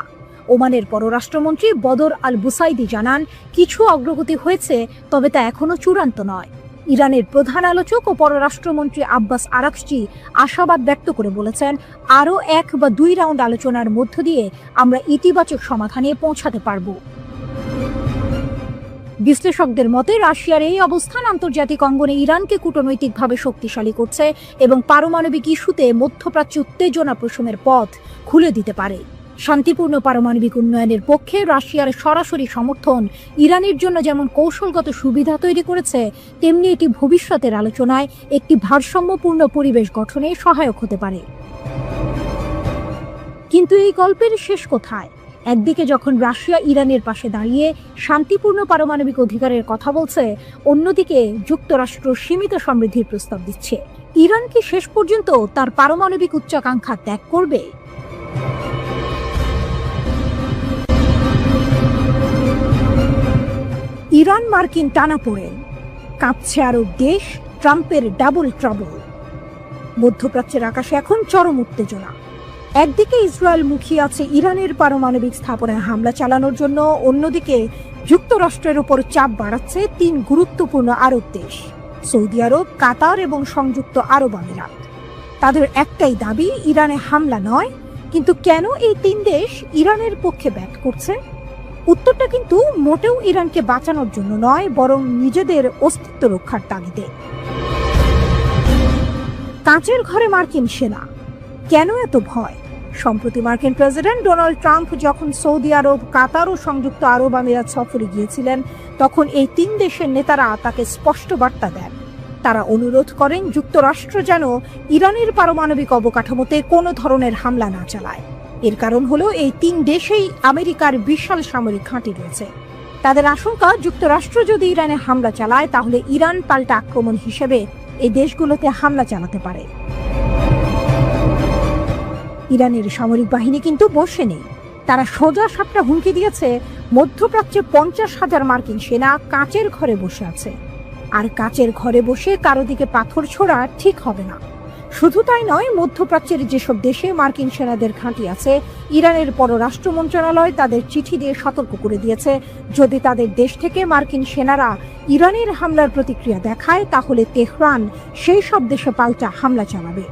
ওমানের পররাষ্ট্রমন্ত্রী বদর আল বুসাইদি জানান, কিছু অগ্রগতি হয়েছে, তবে তা এখনো চূড়ান্ত নয়। ইরানের প্রধান আলোচক ও পররাষ্ট্রমন্ত্রী আব্বাস আরাকচি আশাবাদ ব্যক্ত করে বলেছেন, আরও 1 বা 2 রাউন্ড আলোচনার মধ্য দিয়ে আমরা ইতিবাচক সমাধানে পৌঁছাতে পারব। বিশ্লেষকদের মতে, রাশিয়ার এই অবস্থান আন্তর্জাতিক অঙ্গনে ইরানকে কূটনৈতিকভাবে শক্তিশালী করছে এবং পারমাণবিক ইস্যুতে মধ্যপ্রাচ্যে উত্তেজনা প্রশমের পথ খুলে দিতে পারে। শান্তিপূর্ণ পারমাণবিক উন্নয়নের পক্ষে রাশিয়ার সরাসরি সমর্থন ইরানের জন্য যেমন কৌশলগত সুবিধা তৈরি করেছে, তেমনি এটি ভবিষ্যতের আলোচনায় একটি ভারসাম্যপূর্ণ পরিবেশ গঠনে সহায়ক হতে পারে। কিন্তু এই গল্পের শেষ কোথায়? একদিকে যখন রাশিয়া ইরানের পাশে দাঁড়িয়ে শান্তিপূর্ণ পারমাণবিক অধিকারের কথা বলছে, অন্যদিকে যুক্তরাষ্ট্র সীমিত সমৃদ্ধির প্রস্তাব দিচ্ছে। ইরান কি শেষ পর্যন্ত তার পারমাণবিক উচ্চাকাঙ্ক্ষা ত্যাগ করবে? ইরান মার্কিন টানাপোড়েন, কাঁপছে আরব দেশ, ট্রাম্পের ডাবল ট্রাবল। মধ্যপ্রাচ্যের আকাশে এখন চরম উত্তেজনা। একদিকে ইসরায়েল মুখিয়ে আছে ইরানের পারমাণবিক স্থাপনায় হামলা চালানোর জন্য, অন্যদিকে যুক্তরাষ্ট্রের উপর চাপ বাড়াচ্ছে 3 গুরুত্বপূর্ণ আরব দেশ, সৌদি আরব, কাতার এবং সংযুক্ত আরব আমিরাত। তাদের একটাই দাবি, ইরানে হামলা নয়। কিন্তু কেন এই 3 দেশ ইরানের পক্ষে ব্যাট করছে? উত্তরটা কিন্তু মোটেও ইরানকে বাঁচানোর জন্য নয়, বরং নিজেদের অস্তিত্ব রক্ষার তাগিদে। কাঁচের ঘরে মার্কিন সেনা, কেন এত ভয়? সম্প্রতি মার্কিন প্রেসিডেন্ট ডোনাল্ড ট্রাম্প যখন সৌদি আরব, কাতার ও সংযুক্ত আরব আমিরাত সফরে গিয়েছিলেন, তখন এই 3 দেশের নেতারা তাকে স্পষ্ট বার্তা দেন। তারা অনুরোধ করেন যুক্তরাষ্ট্র যেন ইরানের পারমাণবিক অবকাঠামোতে কোনো ধরনের হামলা না চালায়। এর কারণ হলো, এই 3 দেশেই আমেরিকার বিশাল সামরিক ঘাঁটি রয়েছে। তাদের আশঙ্কা, যুক্তরাষ্ট্র যদি ইরানে হামলা চালায়, তাহলে ইরান পাল্টা আক্রমণ হিসেবে এই দেশগুলোতে হামলা চালাতে পারে। ইরানের সামরিক বাহিনী কিন্তু বসে নেই। তারা সোজা সাপটা হুমকি দিয়েছে, মধ্যপ্রাচ্যে 50,000 মার্কিন সেনা কাঁচের ঘরে বসে আছে। আর কাঁচের ঘরে বসে কারো দিকে পাথর ছোড়া ঠিক হবে না। শুধু তাই নয়, মধ্যপ্রাচ্যের যেসব দেশে মার্কিন সেনাদের ঘাঁটি আছে, ইরানের পররাষ্ট্র মন্ত্রণালয় তাদের চিঠি দিয়ে সতর্ক করে দিয়েছে, যদি তাদের দেশ থেকে মার্কিন সেনারা ইরানের হামলার প্রতিক্রিয়া দেখায়, তাহলে তেহরান সেই সব দেশে পাল্টা হামলা চালাবে।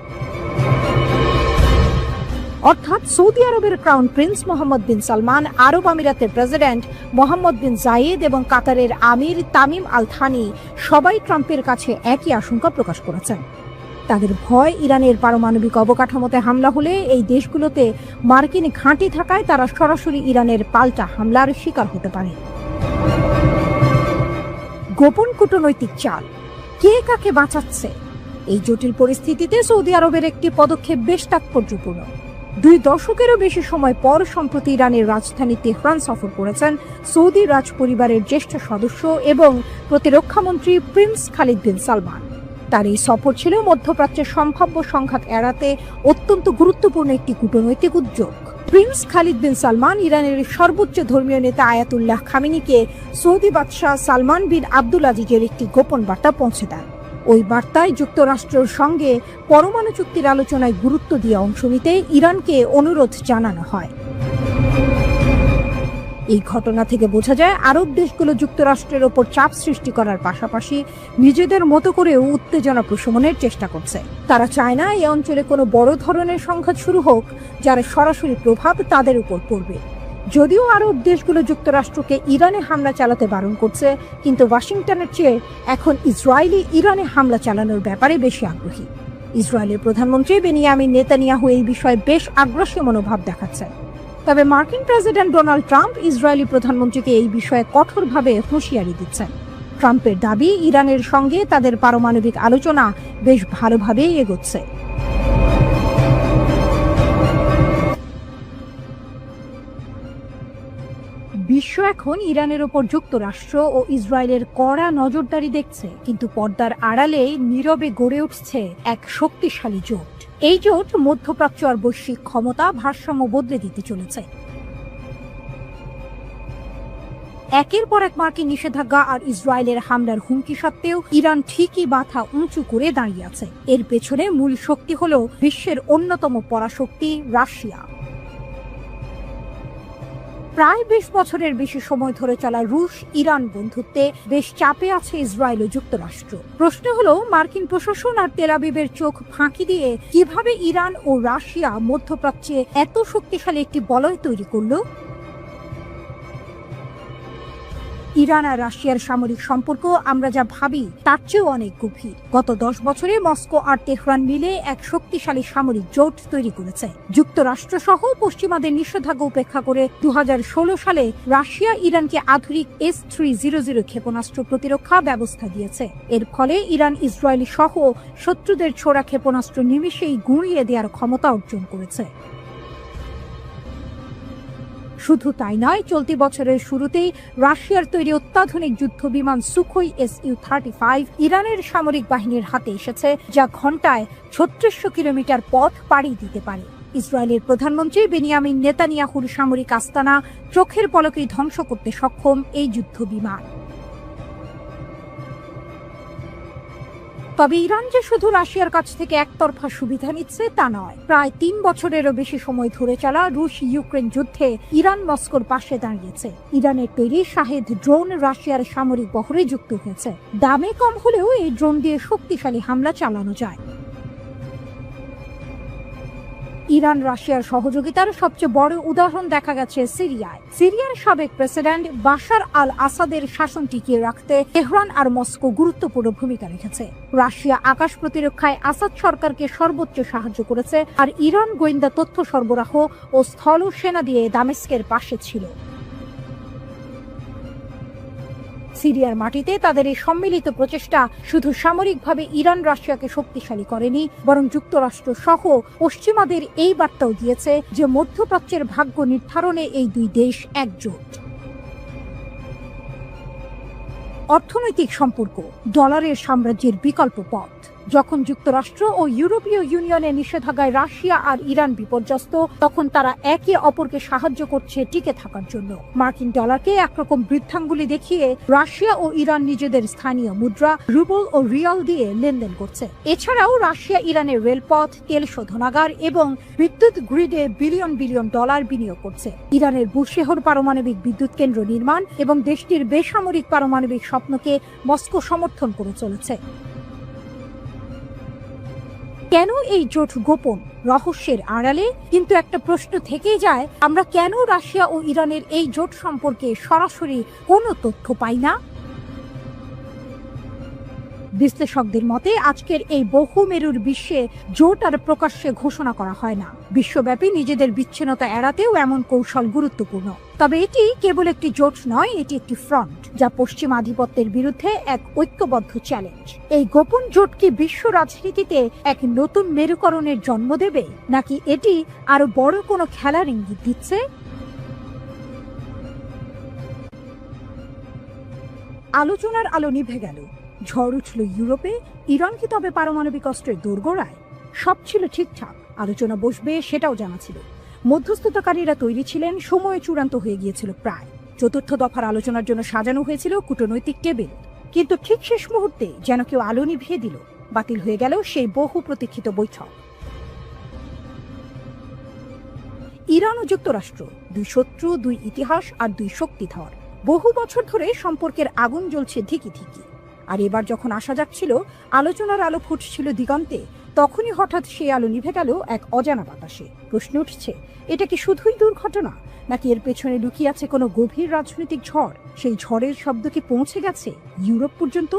অর্থাৎ সৌদি আরবের ক্রাউন প্রিন্স মোহাম্মদ বিন সালমান, আরব আমিরাতের প্রেসিডেন্ট মোহাম্মদ বিন জায়েদ এবং কাতারের আমির তামিম আল থানি সবাই ট্রাম্পের কাছে একই আশঙ্কা প্রকাশ করেছেন। তাদের ভয়, ইরানের পারমাণবিক অবকাঠামোতে হামলা হলে এই দেশগুলোতে মার্কিন ঘাঁটি থাকায় তারা সরাসরি ইরানের পাল্টা হামলার শিকার হতে পারে। গোপন কূটনৈতিক চাল, কে কাকে বাঁচাচ্ছে? এই জটিল পরিস্থিতিতে সৌদি আরবের একটি পদক্ষেপ বেশ তাৎপর্যপূর্ণ। 2 দশকেরও বেশি সময় পর সম্প্রতি ইরানের রাজধানী তেহরান সফর করেছেন সৌদি রাজ পরিবারের জ্যেষ্ঠ সদস্য এবং প্রতিরক্ষামন্ত্রী প্রিন্স খালিদ বিন সালমান। তার এই সফর ছিল মধ্যপ্রাচ্যের সম্ভাব্য সংঘাত এড়াতে অত্যন্ত গুরুত্বপূর্ণ একটি কূটনৈতিক উদ্যোগ। প্রিন্স খালিদ বিন সালমান ইরানের সর্বোচ্চ ধর্মীয় নেতা আয়াতুল্লাহ খামেনিকে সৌদি বাদশাহ সালমান বিন আব্দুল আজিজের একটি গোপন বার্তা পৌঁছে দেন। ওই বার্তায় যুক্তরাষ্ট্রের সঙ্গে পরমাণু চুক্তির আলোচনায় গুরুত্ব দিয়ে অংশ নিতে ইরানকে অনুরোধ জানানো হয়। এই ঘটনা থেকে বোঝা যায় আরব দেশগুলো যুক্তরাষ্ট্রের ওপর চাপ সৃষ্টি করার পাশাপাশি নিজেদের মতো করেও উত্তেজনা প্রশমনের চেষ্টা করছে। তারা চায় না এই অঞ্চলে কোনো বড় ধরনের সংঘাত শুরু হোক যার সরাসরি প্রভাব তাদের উপর পড়বে। যদিও আরব দেশগুলো যুক্তরাষ্ট্রকে ইরানে হামলা চালাতে বারণ করছে, কিন্তু ওয়াশিংটনের চেয়ে এখন ইসরায়েলি ইরানে হামলা চালানোর ব্যাপারে বেশি আগ্রহী। ইসরায়েলের প্রধানমন্ত্রী বেনিয়ামিন নেতানিয়াহু এই বিষয়ে বেশ আগ্রাসী মনোভাব দেখাচ্ছেন। তবে মার্কিন প্রেসিডেন্ট ডোনাল্ড ট্রাম্প ইসরায়েলি প্রধানমন্ত্রীকে এই বিষয়ে কঠোরভাবে হুঁশিয়ারি দিচ্ছেন। ট্রাম্পের দাবি, ইরানের সঙ্গে তাদের পারমাণবিক আলোচনা বেশ ভালোভাবেই এগোচ্ছে। বিশ্ব এখন ইরানের ওপর যুক্তরাষ্ট্র ও ইসরায়েলের কড়া নজরদারি দেখছে, কিন্তু পর্দার আড়ালে নীরবে গড়ে উঠছে এক শক্তিশালী জোট। এই জোট মধ্যপ্রাচ্য আর বৈশ্বিক ক্ষমতা ভারসাম্য বদলে দিতে চলেছে। একের পর এক মার্কিন নিষেধাজ্ঞা আর ইসরায়েলের হামলার হুমকি সত্ত্বেও ইরান ঠিকই মাথা উঁচু করে দাঁড়িয়ে আছে। এর পেছনে মূল শক্তি হলো বিশ্বের অন্যতম পরাশক্তি রাশিয়া। প্রায় ২০ বছরের বেশি সময় ধরে চলা রুশ ইরান বন্ধুত্বে বেশ চাপে আছে ইসরায়েল ও যুক্তরাষ্ট্র। প্রশ্ন হলো, মার্কিন প্রশাসন আর তেল আবিবের চোখ ফাঁকি দিয়ে কিভাবে ইরান ও রাশিয়া মধ্যপ্রাচ্যে এত শক্তিশালী একটি বলয় তৈরি করলো? ইরান আর রাশিয়ার সামরিক সম্পর্ক আমরা যা ভাবি তার চেয়েও অনেক গভীর। গত ১০ বছরে মস্কো আর তেহরান মিলে এক শক্তিশালী সামরিক জোট তৈরি করেছে। যুক্তরাষ্ট্র সহ পশ্চিমাদের নিষেধাজ্ঞা উপেক্ষা করে ২০১৬ সালে রাশিয়া ইরানকে আধুনিক S-300 ক্ষেপণাস্ত্র প্রতিরক্ষা ব্যবস্থা দিয়েছে। এর ফলে ইরান ইসরায়েলি সহ শত্রুদের ছোড়া ক্ষেপণাস্ত্র নিমিষেই গুঁড়িয়ে দেওয়ার ক্ষমতা অর্জন করেছে। শুধু তাই নয়, চলতি বছরের শুরুতেই রাশিয়ার তৈরি অত্যাধুনিক যুদ্ধ বিমান সুখোই Su-35 ইরানের সামরিক বাহিনীর হাতে এসেছে, যা ঘন্টায় ৩৬০০ কিলোমিটার পথ পাড়ি দিতে পারে। ইসরায়েলের প্রধানমন্ত্রী বেনিয়ামিন নেতানিয়াহুর সামরিক আস্তানা চোখের পলকেই ধ্বংস করতে সক্ষম এই যুদ্ধ বিমান। তবে ইরান যে শুধু রাশিয়ার কাছ থেকে একতরফা সুবিধা নিচ্ছে তা নয়। প্রায় ৩ বছরেরও বেশি সময় ধরে চলা রুশ ইউক্রেন যুদ্ধে ইরান মস্কোর পাশে দাঁড়িয়েছে। ইরানের তৈরি শাহেদ ড্রোন রাশিয়ার সামরিক বহরে যুক্ত হয়েছে। দামে কম হলেও এই ড্রোন দিয়ে শক্তিশালী হামলা চালানো যায়। ইরান রাশিয়ার সহযোগিতার সবচেয়ে বড় উদাহরণ দেখা গেছে সিরিয়ায়। সিরিয়ার সাবেক প্রেসিডেন্ট বাশার আল আসাদের শাসন টিকিয়ে রাখতে তেহরান আর মস্কো গুরুত্বপূর্ণ ভূমিকা রেখেছে। রাশিয়া আকাশ প্রতিরক্ষায় আসাদ সরকারকে সর্বোচ্চ সাহায্য করেছে, আর ইরান গোয়েন্দা তথ্য সরবরাহ ও স্থল সেনা দিয়ে দামেস্কের পাশে ছিল। সিরিয়ার মাটিতে তাদের এই সম্মিলিত প্রচেষ্টা শুধু সামরিকভাবে ইরান রাশিয়াকে শক্তিশালী করেনি, বরং যুক্তরাষ্ট্র সহ পশ্চিমাদের এই বার্তাও দিয়েছে যে মধ্যপ্রাচ্যের ভাগ্য নির্ধারণে এই দুই দেশ একজোট। অর্থনৈতিক সম্পর্ক, ডলারের সাম্রাজ্যের বিকল্প পথ। যখন যুক্তরাষ্ট্র ও ইউরোপীয় ইউনিয়নের নিষেধাজ্ঞায় রাশিয়া আর ইরান বিপর্যস্ত, তখন তারা একে অপরকে সাহায্য করছে টিকে থাকার জন্য। মার্কিন ডলারকে একরকম বৃদ্ধাঙ্গুলি দেখিয়ে রাশিয়া ও ইরান নিজেদের স্থানীয় মুদ্রা রুবল ও রিয়াল দিয়ে লেনদেন করছে। এছাড়াও রাশিয়া ইরানের রেলপথ, তেল শোধনাগার এবং বিদ্যুৎ গ্রিডে বিলিয়ন বিলিয়ন ডলার বিনিয়োগ করছে। ইরানের বুশেহর পারমাণবিক বিদ্যুৎ কেন্দ্র নির্মাণ এবং দেশটির বেসামরিক পারমাণবিক স্বপ্নকে মস্কো সমর্থন করে চলেছে। কেন এই জোট গোপন, রহস্যের আড়ালে? কিন্তু একটা প্রশ্ন থেকেই যায়, আমরা কেন রাশিয়া ও ইরানের এই জোট সম্পর্কে সরাসরি কোনো তথ্য পাই না? বিশ্লেষকদের মতে আজকের এই বহুমেরুর বিশ্বে জোট আর প্রকাশ্যে ঘোষণা করা হয় না। বিশ্বব্যাপী নিজেদের বিচ্ছিন্নতা এড়াতেও এমন কৌশল গুরুত্বপূর্ণ। তবে এটি কেবল একটি জোট নয়, এটি একটি ফ্রন্ট, যা পশ্চিম আধিপত্যের বিরুদ্ধে এক ঐক্যবদ্ধ চ্যালেঞ্জ। এই গোপন জোট কি বিশ্ব রাজনীতিতে এক নতুন মেরুকরণের জন্ম দেবে, নাকি এটি আরো বড় কোনো খেলার ইঙ্গিত দিচ্ছে? আলোচনার আলো নিভে গেল, ঝড় উঠল ইউরোপে। ইরান কি তবে পারমাণবিক অস্ত্রের দোরগোড়ায়? সব ছিল ঠিকঠাক, আলোচনা বসবে সেটাও জানা ছিল। মধ্যস্থতাকারীরা তৈরি ছিলেন, সময় চূড়ান্ত হয়ে গিয়েছিল প্রায়। চতুর্থ দফার আলোচনার জন্য সাজানো হয়েছিল কূটনৈতিক টেবিল, কিন্তু ঠিক শেষ মুহূর্তে যেন কেউ আলো নিভিয়ে দিল। বাতিল হয়ে গেল সেই বহু প্রতীক্ষিত বৈঠক। ইরান ও যুক্তরাষ্ট্র, দুই শত্রু, দুই ইতিহাস আর দুই শক্তিধর। বহু বছর ধরে সম্পর্কের আগুন জ্বলছে ধিকি ধিকি। আর এবার যখন আসা যাচ্ছিল, আলোচনার আলো ফুটছিল দিগন্তে, তখনই হঠাৎ সেই আলো নিভে গেল এক অজানা বাতাসে। প্রশ্ন উঠছে, এটা কি শুধুই দুর্ঘটনা, নাকি এর পেছনে লুকিয়ে আছে কোনো গভীর রাজনৈতিক ঝড়? সেই ঝড়ের শব্দ কি পৌঁছে গেছে ইউরোপ পর্যন্ত?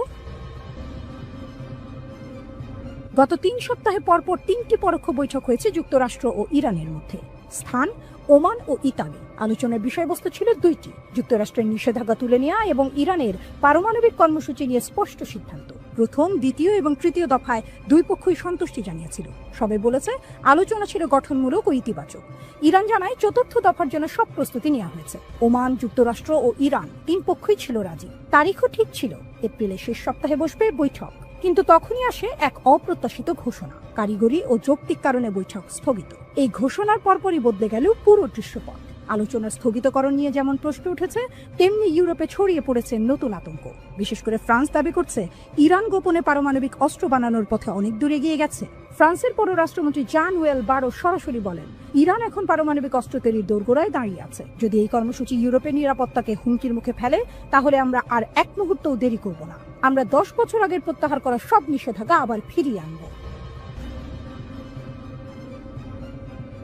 গত 3 সপ্তাহে পরপর 3টি পরোক্ষ বৈঠক হয়েছে যুক্তরাষ্ট্র ও ইরানের মধ্যে। স্থান ওমান ও ইতালি। আলোচনার বিষয়বস্তু ছিল দুইটি: যুক্তরাষ্ট্রের নিষেধাজ্ঞা তুলে নেওয়া এবং ইরানের পারমাণবিক কর্মসূচি নিয়ে স্পষ্ট সিদ্ধান্ত। প্রথম, দ্বিতীয় এবং তৃতীয় দফায় দুই পক্ষই সন্তুষ্টি জানিয়েছিল। সবাই বলেছে আলোচনা ছিল গঠনমূলক ও ইতিবাচক। ইরান জানায় চতুর্থ দফার জন্য সব প্রস্তুতি নেওয়া হয়েছে। ওমান, যুক্তরাষ্ট্র ও ইরান 3 পক্ষই ছিল রাজি। তারিখও ঠিক ছিল, এপ্রিলের শেষ সপ্তাহে বসবে বৈঠক। কিন্তু তখনই আসে এক অপ্রত্যাশিত ঘোষণা। কারিগরি ও যৌক্তিক কারণে বৈঠক স্থগিত। এই ঘোষণার পরপরই বদলে গেল পুরো দৃশ্যপট। আলোচনা স্থগিতকরণ নিয়ে যেমন প্রশ্ন উঠেছে, তেমনি ইউরোপে ছড়িয়ে পড়েছে নতুন আতঙ্ক। বিশেষ করে ফ্রান্স দাবি করছে ইরান গোপনে পারমাণবিক অস্ত্র বানানোর পথে অনেক দূরে এগিয়ে গেছে। ফ্রান্সের পররাষ্ট্রমন্ত্রী জান-নোয়েল বারো সরাসরি বলেন, ইরান এখন পারমাণবিক অস্ত্র তৈরির দোরগোড়ায় দাঁড়িয়ে আছে। যদি এই কর্মসূচি ইউরোপের নিরাপত্তাকে হুমকির মুখে ফেলে, তাহলে আমরা আর এক মুহূর্তও দেরি করব না। আমরা 10 বছর আগের প্রত্যাহার করা সব নিষেধাজ্ঞা আবার ফিরিয়ে আনব।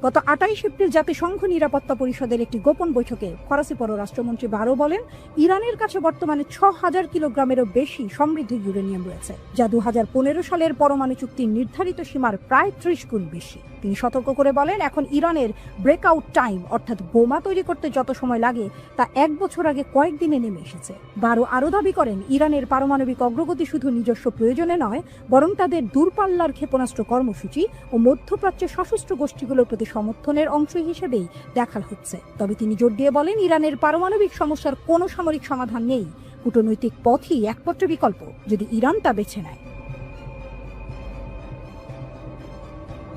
গত 28 এপ্রিল জাতিসংঘ নিরাপত্তা পরিষদের একটি গোপন বৈঠকে ফরাসি পররাষ্ট্রমন্ত্রী বারো বলেন, ইরানের কাছে বর্তমানে 6000 কিলোগ্রামেরও বেশি সমৃদ্ধ ইউরেনিয়াম রয়েছে, যা 2015 সালের পরমাণু চুক্তির নির্ধারিত সীমার প্রায় 30 গুণ বেশি। তিনি সতর্ক করে বলেন, এখন ইরানের ব্রেকআউট টাইম, অর্থাৎ বোমা তৈরি করতে যত সময় লাগে তা 1 বছর আগে কয়েকদিনে নেমে এসেছে। বারো আরও দাবি করেন, ইরানের পারমাণবিক অগ্রগতি শুধু নিজস্ব প্রয়োজনে নয়, বরং তাদের দূরপাল্লার ক্ষেপণাস্ত্র কর্মসূচি ও মধ্যপ্রাচ্যের সশস্ত্র গোষ্ঠীগুলোর প্রতি সমর্থনের অংশ হিসেবেই দেখা হচ্ছে। তবে তিনি জোর দিয়ে বলেন, ইরানের পারমাণবিক সমস্যার কোনো সামরিক সমাধান নেই। কূটনৈতিক পথই একমাত্র বিকল্প, যদি ইরান তা বেছে নেয়।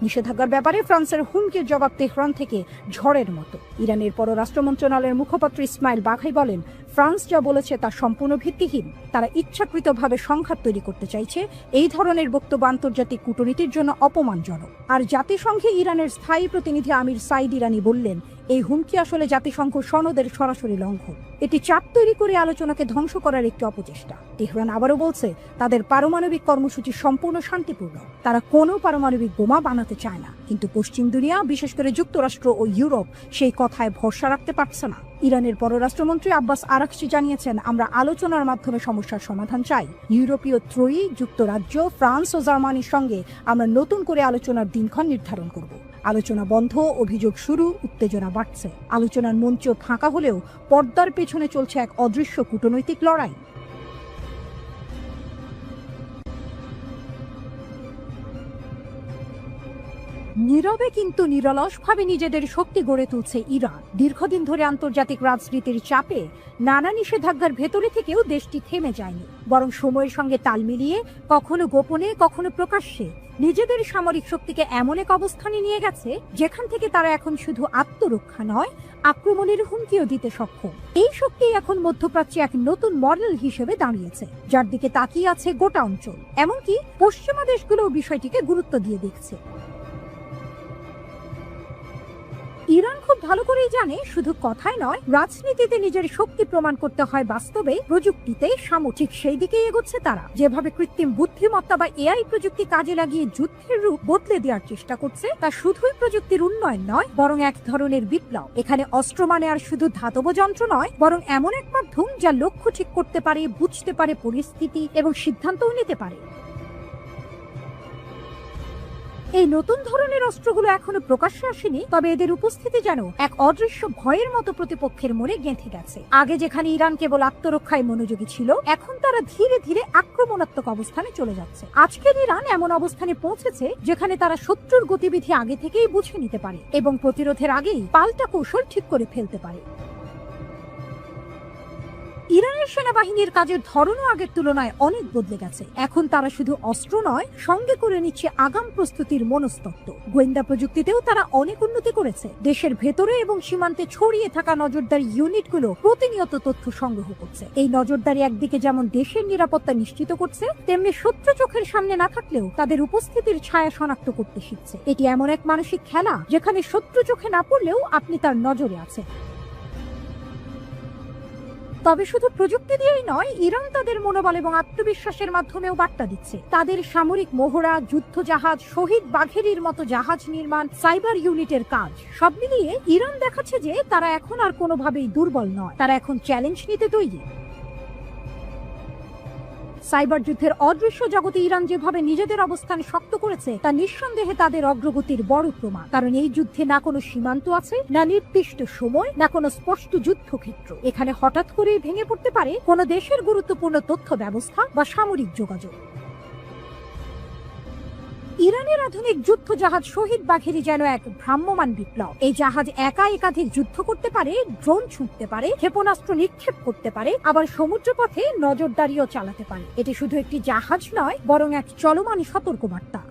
নিষেধাজ্ঞার ব্যাপারে ফ্রান্সের হুমকির জবাব তেহরান থেকে ঝড়ের মতো। ইরানের পররাষ্ট্র মন্ত্রণালয়ের মুখপাত্র ইসমাইল বাঘাই বলেন, ফ্রান্স যা বলেছে তা সম্পূর্ণ ভিত্তিহীন। তারা ইচ্ছাকৃতভাবে সংঘাত তৈরি করতে চাইছে। এই ধরনের বক্তব্য আন্তর্জাতিক কূটনীতির জন্য অপমানজনক। আর জাতিসংঘে ইরানের স্থায়ী প্রতিনিধি আমির সাইদ ইরানি বললেন, এই হুমকি আসলে জাতিসংঘ সনদের সরাসরি লঙ্ঘন। এটি চাপ তৈরি করে আলোচনাকে ধ্বংস করার একটি অপচেষ্টা। তেহরান আবারও বলছে, তাদের পারমাণবিক কর্মসূচি সম্পূর্ণ শান্তিপূর্ণ। তারা কোনো পারমাণবিক বোমা বানাতে চায় না। কিন্তু পশ্চিম দুনিয়া, বিশেষ করে যুক্তরাষ্ট্র ও ইউরোপ, সেই কথায় ভরসা রাখতে পারছে না। ইরানের পররাষ্ট্রমন্ত্রী আব্বাস আরাকচি জানিয়েছেন, আমরা আলোচনার মাধ্যমে সমস্যার সমাধান চাই। ইউরোপীয় ত্রয়ী, যুক্তরাজ্য, ফ্রান্স ও জার্মানির সঙ্গে আমরা নতুন করে আলোচনার দিনক্ষণ নির্ধারণ করব। আলোচনা বন্ধ, অভিযোগ শুরু, উত্তেজনা বাড়ছে। আলোচনার মঞ্চ ফাঁকা হলেও পর্দার পেছনে চলছে এক অদৃশ্য কূটনৈতিক লড়াই। নীরবে কিন্তু নিরলসভাবে নিজেদের শক্তি গড়ে তুলছে ইরান। দীর্ঘদিন ধরে আন্তর্জাতিক রাজনীতির চাপে নানা নিষেধাজ্ঞার ভেতরে থেকেও দেশটি থেমে যায়নি, বরং সময়ের সঙ্গে তাল মিলিয়ে কখনো গোপনে, কখনো প্রকাশ্যে নিজেদের সামরিক শক্তিকে এমন এক অবস্থানে নিয়ে গেছে, যেখান থেকে তারা এখন শুধু আত্মরক্ষা নয়, আক্রমণের হুমকিও দিতে সক্ষম। এই শক্তি এখন মধ্যপ্রাচ্যে এক নতুন মডেল হিসেবে দাঁড়িয়েছে, যার দিকে তাকিয়ে আছে গোটা অঞ্চল। এমনকি পশ্চিমা দেশগুলোও বিষয়টিকে গুরুত্ব দিয়ে দেখছে। ইরান খুব ভালো করেই জানে, শুধু কথায় নয়, রাজনীতিতে নিজের শক্তি প্রমাণ করতে হয় বাস্তবে, প্রযুক্তিতে সামরিক। সেই দিকেই এগোচ্ছে তারা। যেভাবে কৃত্রিম বুদ্ধিমত্তা বা এআই প্রযুক্তি কাজে লাগিয়ে যুদ্ধের রূপ বদলে দেওয়ার চেষ্টা করছে, তা শুধুই প্রযুক্তির উন্নয়ন নয়, বরং এক ধরনের বিপ্লব। এখানে অস্ত্র মানে আর শুধু ধাতব যন্ত্র নয়, বরং এমন এক মাধ্যম যা লক্ষ্য ঠিক করতে পারে, বুঝতে পারে পরিস্থিতি এবং সিদ্ধান্তও নিতে পারে। এই নতুন ধরনের অস্ত্রগুলো এখনো প্রকাশ্যে আসেনি, তবে এদের উপস্থিতি যেন এক অদৃশ্য ভয়ের মতো প্রতিপক্ষের মনে গেঁথে গেছে। আগে যেখানে ইরান কেবল আত্মরক্ষায় মনোযোগী ছিল, এখন তারা ধীরে ধীরে আক্রমণাত্মক অবস্থানে চলে যাচ্ছে। আজকের ইরান এমন অবস্থানে পৌঁছেছে যেখানে তারা শত্রুর গতিবিধি আগে থেকেই বুঝে নিতে পারে এবং প্রতিরোধের আগেই পাল্টা কৌশল ঠিক করে ফেলতে পারে। ইরানের ইরানের সেনাবাহিনীর কাজের ধরনও আগের তুলনায় অনেক বদলে গেছে। এখন তারা শুধু অস্ত্র নয়, সঙ্গে করে নিচ্ছে আগাম প্রস্তুতির মনস্তত্ত্ব। গোয়েন্দা প্রযুক্তিতেও তারা অনেক উন্নতি করেছে। দেশের ভেতরে এবং সীমান্তে ছড়িয়ে থাকা নজরদারি ইউনিটগুলো প্রতিনিয়ত তথ্য সংগ্রহ করছে। এই নজরদারি একদিকে যেমন দেশের নিরাপত্তা নিশ্চিত করছে, তেমনি শত্রু চোখের সামনে না থাকলেও তাদের উপস্থিতির ছায়া শনাক্ত করতে শিখছে। এটি এমন এক মানসিক খেলা যেখানে শত্রু চোখে না পড়লেও আপনি তার নজরে আছেন। তবে শুধু প্রযুক্তি দিয়েই নয়, ইরান তাদের মনোবল এবং আত্মবিশ্বাসের মাধ্যমেও বার্তা দিচ্ছে। তাদের সামরিক মহড়া, যুদ্ধ জাহাজ, শহীদ বাঘেরির মতো জাহাজ নির্মাণ, সাইবার ইউনিটের কাজ সব মিলিয়ে ইরান দেখাচ্ছে যে তারা এখন আর কোনোভাবেই দুর্বল নয়, তারা এখন চ্যালেঞ্জ নিতে তৈরি। সাইবার যুদ্ধের অদৃশ্য জগতে ইরান যেভাবে নিজেদের অবস্থান শক্ত করেছে তা নিঃসন্দেহে তাদের অগ্রগতির বড় প্রমাণ। কারণ এই যুদ্ধে না কোনো সীমান্ত আছে, না নির্দিষ্ট সময়, না কোনো স্পষ্ট যুদ্ধক্ষেত্র। এখানে হঠাৎ করেই ভেঙে পড়তে পারে কোনো দেশের গুরুত্বপূর্ণ তথ্য ব্যবস্থা বা সামরিক যোগাযোগ। ইরানের আধুনিক যুদ্ধ জাহাজ শহীদ বাঘেরি যেন এক ভ্রাম্যমান বিপ্লব। এই জাহাজ একা একাধিক যুদ্ধ করতে পারে, ড্রোন ছুঁড়তে পারে, ক্ষেপণাস্ত্র নিক্ষেপ করতে পারে, আবার সমুদ্রপথে নজরদারিও চালাতে পারে। এটি শুধু একটি জাহাজ নয়, বরং এক চলমান সতর্কবার্তা।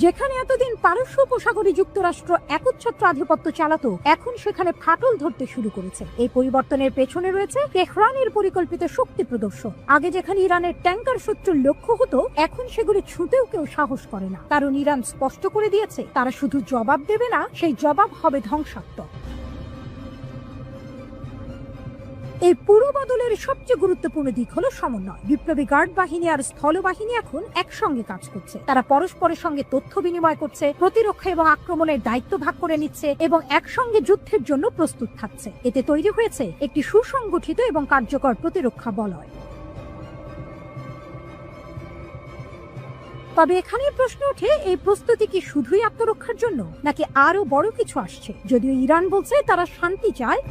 যেখানে এতদিন পারস্য উপসাগরে যুক্তরাষ্ট্র একচ্ছত্র আধিপত্য চালাতো, এখন সেখানে ফাটল ধরতে শুরু করেছে। এই পরিবর্তনের পেছনে রয়েছে তেহরানের পরিকল্পিত শক্তি প্রদর্শন। আগে যেখানে ইরানের ট্যাঙ্কার শত্রুর লক্ষ্য হতো, এখন সেগুলি ছুঁতেও কেউ সাহস করে না। কারণ ইরান স্পষ্ট করে দিয়েছে, তারা শুধু জবাব দেবে না, সেই জবাব হবে ধ্বংসাত্মক। এই পুরো বদলের সবচেয়ে গুরুত্বপূর্ণ দিক হলো সমন্বয়। বিপ্লবী গার্ড বাহিনী আর স্থলবাহিনী এখন একসঙ্গে কাজ করছে। তারা পরস্পরের সঙ্গে তথ্য বিনিময় করছে, প্রতিরক্ষা এবং আক্রমণের দায়িত্ব ভাগ করে নিচ্ছে এবং একসঙ্গে যুদ্ধের জন্য প্রস্তুত থাকছে। এতে তৈরি হয়েছে একটি সুসংগঠিত এবং কার্যকর প্রতিরক্ষা বলয়। তবে এখানে প্রশ্ন ওঠে, এই প্রস্তুতি কি শুধুই আত্মরক্ষার জন্য, নাকি আরো বড় কিছু আসছে? যদিও ইরান বলছে তারা শান্তি চায়,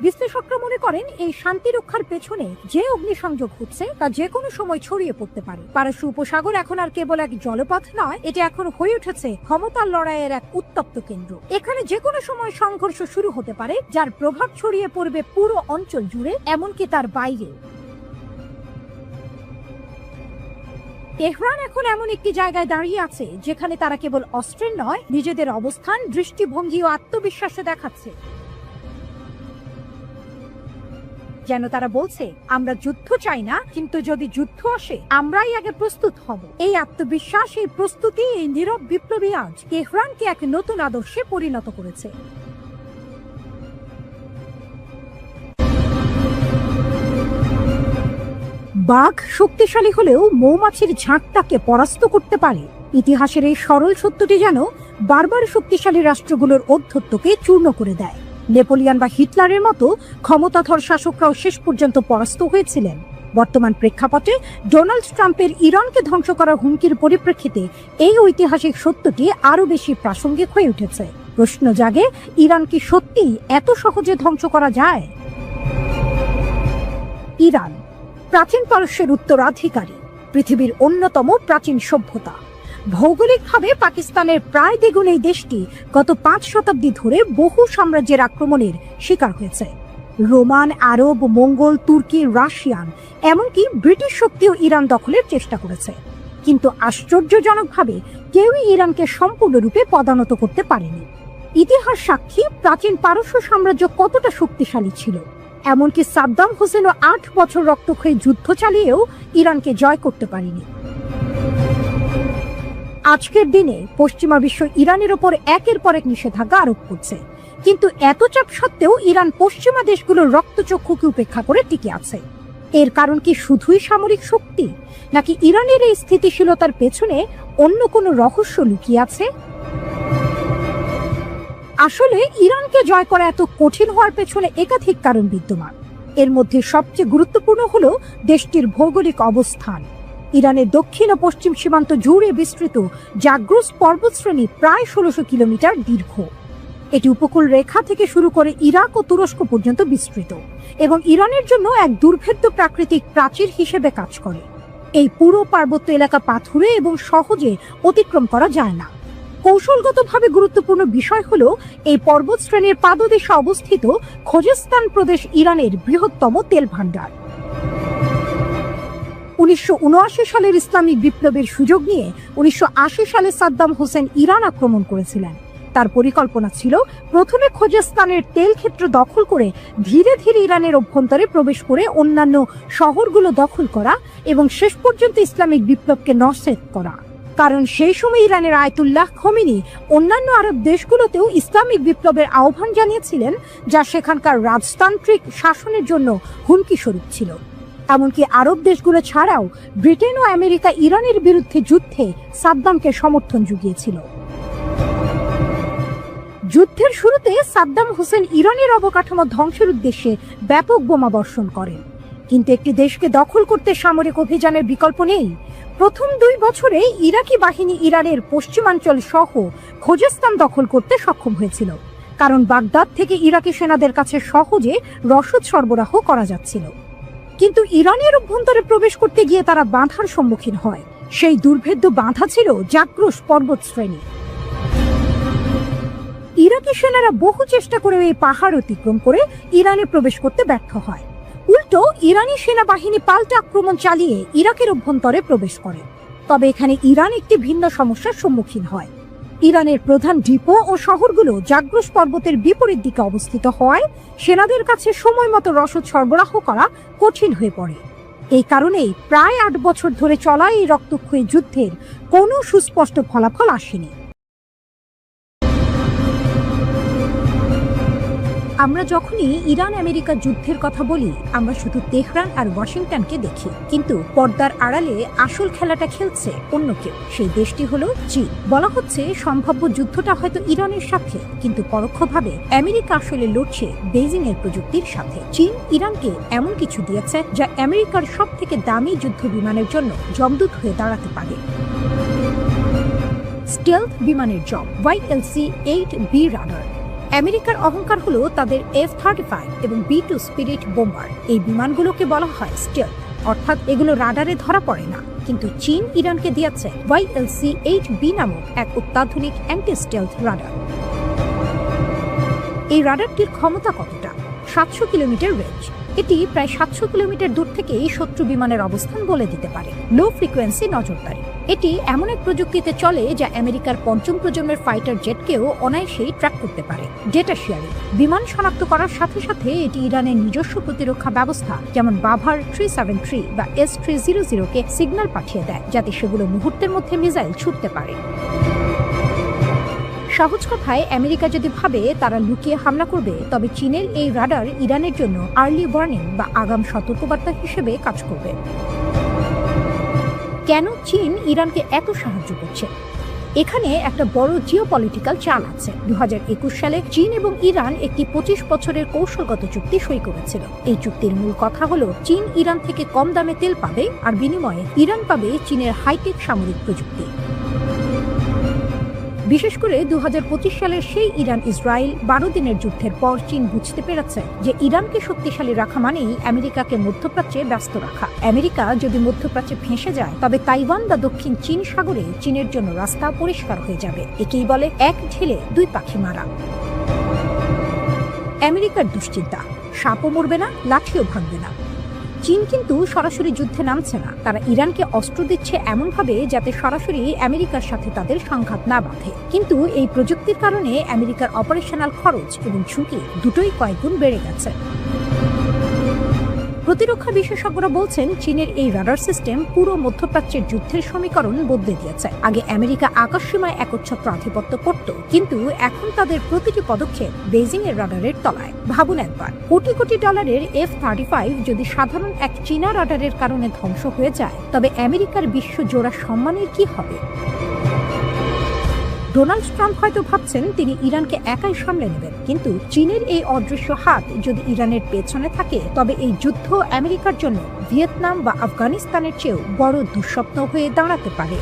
বিশ্লেষকরা মনে করেন এই শান্তি রক্ষার পেছনে যে অগ্নিসংযোগ হচ্ছে তা যে কোনো সময় ছড়িয়ে পড়তে পারে। পারস্য উপসাগর এখন আর কেবল এক জলপথ নয়, এটি এখন হয়ে উঠেছে ক্ষমতার লড়াইয়ের এক উত্তপ্ত কেন্দ্র। এখানে যে কোনো সময় সংঘর্ষ শুরু হতে পারে, যার প্রভাব ছড়িয়ে পড়বে পুরো অঞ্চল জুড়ে, এমনকি তার বাইরে। তেহরান এখন এমন একটি জায়গায় দাঁড়িয়ে আছে যেখানে তারা কেবল অস্ত্রের নয়, নিজেদের অবস্থান, দৃষ্টিভঙ্গি ও আত্মবিশ্বাসও দেখাচ্ছে। যেন তারা বলছে, আমরা যুদ্ধ চাই না, কিন্তু যদি যুদ্ধ আসে আমরাই আগে প্রস্তুত হব। এই আত্মবিশ্বাস, এই প্রস্তুতি, এই নীরব বিপ্লবী আজ তেহরানকে এক নতুন আদর্শে পরিণত করেছে। বাঘ শক্তিশালী হলেও মৌমাছির ঝাঁকটাকে পরাস্ত করতে পারে। ইতিহাসের এই সরল সত্যটি যেন বারবার শক্তিশালী রাষ্ট্রগুলোর ঔদ্ধত্যকে চূর্ণ করে দেয়। নেপোলিয়ন বা হিটলারের মতো ক্ষমতাধর শাসকরাও শেষ পর্যন্ত পরাস্ত হয়েছিলেন। বর্তমান প্রেক্ষাপটে ডোনাল্ড ট্রাম্পের ইরানকে ধ্বংস করার হুমকির পরিপ্রেক্ষিতে এই ঐতিহাসিক সত্যটি আরো বেশি প্রাসঙ্গিক হয়ে উঠেছে। প্রশ্ন জাগে, ইরান কি সত্যিই এত সহজে ধ্বংস করা যায়? ইরান প্রাচীন পারস্যের উত্তরাধিকারী, পৃথিবীর অন্যতম প্রাচীন সভ্যতা। ভৌগোলিকভাবে পাকিস্তানের প্রায় দ্বিগুণ এই দেশটি গত 5 শতাব্দী ধরে বহু সাম্রাজ্যের আক্রমণের শিকার হয়েছে। রোমান, আরব, মঙ্গল, তুর্কি, রাশিয়ান, এমনকি ব্রিটিশ শক্তিও ইরান দখলের চেষ্টা করেছে। কিন্তু আশ্চর্যজনকভাবে কেউই ইরানকে সম্পূর্ণরূপে পদানত করতে পারেনি। ইতিহাস সাক্ষী প্রাচীন পারস্য সাম্রাজ্য কতটা শক্তিশালী ছিল। এমনকি সাদ্দাম হোসেনও 8 বছর রক্তক্ষয়ী যুদ্ধ চালিয়েও ইরানকে জয় করতে পারেনি। আজকের দিনে পশ্চিমা বিশ্ব ইরানের ওপর একের পর এক নিষেধাজ্ঞা আরোপ করছে, কিন্তু এত চাপ সত্ত্বেও ইরান পশ্চিমা দেশগুলোর রক্তচক্ষুকে উপেক্ষা করে টিকে আছে। এর কারণ কি শুধুই সামরিক শক্তি, নাকি ইরানের এই স্থিতিশীলতার পেছনে অন্য কোনো রহস্য লুকিয়ে আছে? আসলে ইরানকে জয় করা এত কঠিন হওয়ার পেছনে একাধিক কারণ বিদ্যমান। এর মধ্যে সবচেয়ে গুরুত্বপূর্ণ হলো দেশটির ভৌগোলিক অবস্থান। ইরানের দক্ষিণ ও পশ্চিম সীমান্ত জুড়ে বিস্তৃত জাগ্রস পর্বতশ্রেণী প্রায় 1600 কিলোমিটার দীর্ঘ। এটি উপকূল রেখা থেকে শুরু করে ইরাক ও তুরস্ক পর্যন্ত বিস্তৃত এবং ইরানের জন্য এক দুর্ভেদ্য প্রাকৃতিক প্রাচীর হিসেবে কাজ করে। এই পুরো পার্বত্য এলাকা পাথুরে এবং সহজে অতিক্রম করা যায় না। কৌশলগতভাবে গুরুত্বপূর্ণ বিষয় হলো এই পর্বতশ্রেণীর পাদদেশে অবস্থিত খোজেস্তান প্রদেশ ইরানের বৃহত্তম তেল ভাণ্ডার। 1979 সালের ইসলামিক বিপ্লবের সুযোগ নিয়ে 1980 সালে সাদ্দাম হোসেন ইরান আক্রমণ করেছিলেন। তার পরিকল্পনা ছিল প্রথমে খোজেস্তানের তেল ক্ষেত্র দখল করে ধীরে ধীরে ইরানের অভ্যন্তরে প্রবেশ করে অন্যান্য শহরগুলো দখল করা এবং শেষ পর্যন্ত ইসলামিক বিপ্লবকে নস্যাৎ করা। কারণ সেই সময় ইরানের আয়াতুল্লাহ খোমেনি অন্যান্য আরব দেশগুলোতেও ইসলামিক বিপ্লবের আহ্বান জানিয়েছিলেন, যা সেখানকার রাজতান্ত্রিক শাসনের জন্য হুমকি স্বরূপ ছিল। এমনকি আরব দেশগুলো ছাড়াও ব্রিটেন ও আমেরিকা ইরানের বিরুদ্ধে যুদ্ধে সাদ্দামকে সমর্থন জুগিয়েছিল। যুদ্ধের শুরুতে সাদ্দাম হোসেন ইরানের অবকাঠামো ধ্বংসের উদ্দেশ্যে ব্যাপক বোমা বর্ষণ করেন, কিন্তু একটি দেশকে দখল করতে সামরিক অভিযানের বিকল্প নেই। প্রথম 2 বছরে ইরাকি বাহিনী ইরানের পশ্চিমাঞ্চল সহ খোজেস্তান দখল করতে সক্ষম হয়েছিল, কারণ বাগদাদ থেকে ইরাকি সেনাদের কাছে সহজে রসদ সরবরাহ করা যাচ্ছিল। কিন্তু ইরানের অভ্যন্তরে প্রবেশ করতে গিয়ে তারা বাধার সম্মুখীন হয়। সেই দুর্ভেদ্য বাধা ছিল জাগ্রস পর্বতশ্রেণী। ইরাকি সেনারা বহু চেষ্টা করে এই পাহাড় অতিক্রম করে ইরানে প্রবেশ করতে ব্যর্থ হয়। উল্টো ইরানি সেনাবাহিনী পাল্টা আক্রমণ চালিয়ে ইরাকের অভ্যন্তরে প্রবেশ করে। তবে এখানে ইরান একটি ভিন্ন সমস্যার সম্মুখীন হয়। ইরানের প্রধান ডিপো ও শহরগুলো জাগ্রস পর্বতের বিপরীত দিকে অবস্থিত হওয়ায় সেনাদের কাছে সময় মতো রসদ সরবরাহ করা কঠিন হয়ে পড়ে। এই কারণেই প্রায় 8 বছর ধরে চলা এই রক্তক্ষয়ী যুদ্ধের কোনো সুস্পষ্ট ফলাফল আসেনি। আমরা যখনই ইরান আমেরিকা যুদ্ধের কথা বলি, আমরা শুধু তেহরান আর ওয়াশিংটনকে দেখি, কিন্তু পর্দার আড়ালে আসল খেলাটা খেলছে অন্য কেউ। সেই দেশটি হলো চীন। বলা হচ্ছে সম্ভাব্য যুদ্ধটা হয়তো ইরানের সাথে, কিন্তু পরোক্ষভাবে আমেরিকা আসলে লড়ছে বেইজিং এর প্রযুক্তির সাথে। চীন ইরানকে এমন কিছু দিয়েছে যা আমেরিকার সব থেকে দামি যুদ্ধ বিমানের জন্য জমদূত হয়ে দাঁড়াতে পারে। স্টেলথ বিমানের জব YLC-8B রাডার। আমেরিকার অহংকার হলো তাদের F-35 এবং B-2 স্পিরিট বোম্বার। এই বিমানগুলোকে বলা হয় স্টেলথ, অর্থাৎ এগুলো রাডারে ধরা পড়ে না। কিন্তু চীন ইরানকে দিয়েছে YLC-8B নামক এক অত্যাধুনিক অ্যান্টি স্টেলথ রাডার। এই রাডারটির ক্ষমতা কতটা? 700 কিলোমিটার রেঞ্জ। এটি প্রায় 700 কিলোমিটার দূর থেকেই শত্রু বিমানের অবস্থান বলে দিতে পারে। লো ফ্রিকোয়েন্সি নজরদারি। এটি এমন এক প্রযুক্তিতে চলে যা আমেরিকার 5ম প্রজন্মের ফাইটার জেটকেও অনায়াসেই ট্র্যাক করতে পারে। Data sharing. বিমান শনাক্ত করার সাথে সাথে এটি ইরানের নিজস্ব প্রতিরক্ষা ব্যবস্থা যেমন বাভার 373 বা S-300 কে সিগন্যাল পাঠিয়ে দেয়, যাতে সেগুলো মুহূর্তের মধ্যে মিসাইল ছুটতে পারে। সহজ কথায়, আমেরিকা যদি ভাবে তারা লুকিয়ে হামলা করবে, তবে চীনের এই রাডার ইরানের জন্য আর্লি ওয়ার্নিং বা আগাম সতর্কবার্তা হিসেবে কাজ করবে। কেন চীন ইরানকে এত সাহায্য করছে? এখানে একটা বড় জিওপলিটিক্যাল চাল আছে। 2021 সালে চীন এবং ইরান একটি 25 বছরের কৌশলগত চুক্তি সই করেছিল। এই চুক্তির মূল কথা হলো চীন ইরান থেকে কম দামে তেল পাবে, আর বিনিময়ে ইরান পাবে চীনের হাইটেক সামরিক প্রযুক্তি। বিশেষ করে 2025 সালের সেই ইরান ইসরায়েল 12 দিনের যুদ্ধের পর চীন বুঝতে পেরেছে যে ইরানকে শক্তিশালী রাখা মানেই আমেরিকাকে মধ্যপ্রাচ্যে ব্যস্ত রাখা। আমেরিকা যদি মধ্যপ্রাচ্যে ফেঁসে যায়, তবে তাইওয়ান বা দক্ষিণ চীন সাগরে চীনের জন্য রাস্তা পরিষ্কার হয়ে যাবে। একেই বলে এক ঢিলে 2 পাখি মারা। আমেরিকার দুশ্চিন্তা, সাপও মরবে না, লাঠিও ভাঙবে না। চীন কিন্তু সরাসরি যুদ্ধে নামছে না। তারা ইরানকে অস্ত্র দিচ্ছে এমনভাবে যাতে সরাসরি আমেরিকার সাথে তাদের সংঘাত না বাঁধে। কিন্তু এই প্রযুক্তির কারণে আমেরিকার অপারেশনাল খরচ এবং ঝুঁকি দুটোই কয়েকগুণ বেড়ে গেছে। প্রতিরক্ষা বিশেষজ্ঞরা বলছেন চীনের এই রাডার সিস্টেম পুরো মধ্যপ্রাচ্যের যুদ্ধের সমীকরণ বদলে দিয়েছে। আগে আমেরিকা আকাশসীমায় একচ্ছত্র আধিপত্য করত, কিন্তু এখন তাদের প্রতিটি পদক্ষেপ বেইজিং এর রাডারের তলায়। ভাবুন একবার, কোটি কোটি ডলারের F-35 যদি সাধারণ এক চীনা রাডারের কারণে ধ্বংস হয়ে যায়, তবে আমেরিকার বিশ্বজোড়া সম্মানের কি হবে? ডোনাল্ড ট্রাম্প হয়তো ভাবছেন তিনি ইরানকে একাই সামলে নেবেন, কিন্তু চীনের এই অদৃশ্য হাত যদি ইরানের পেছনে থাকে, তবে এই যুদ্ধ আমেরিকার জন্য ভিয়েতনাম বা আফগানিস্তানের চেয়েও বড় দুঃস্বপ্ন হয়ে দাঁড়াতে পারে।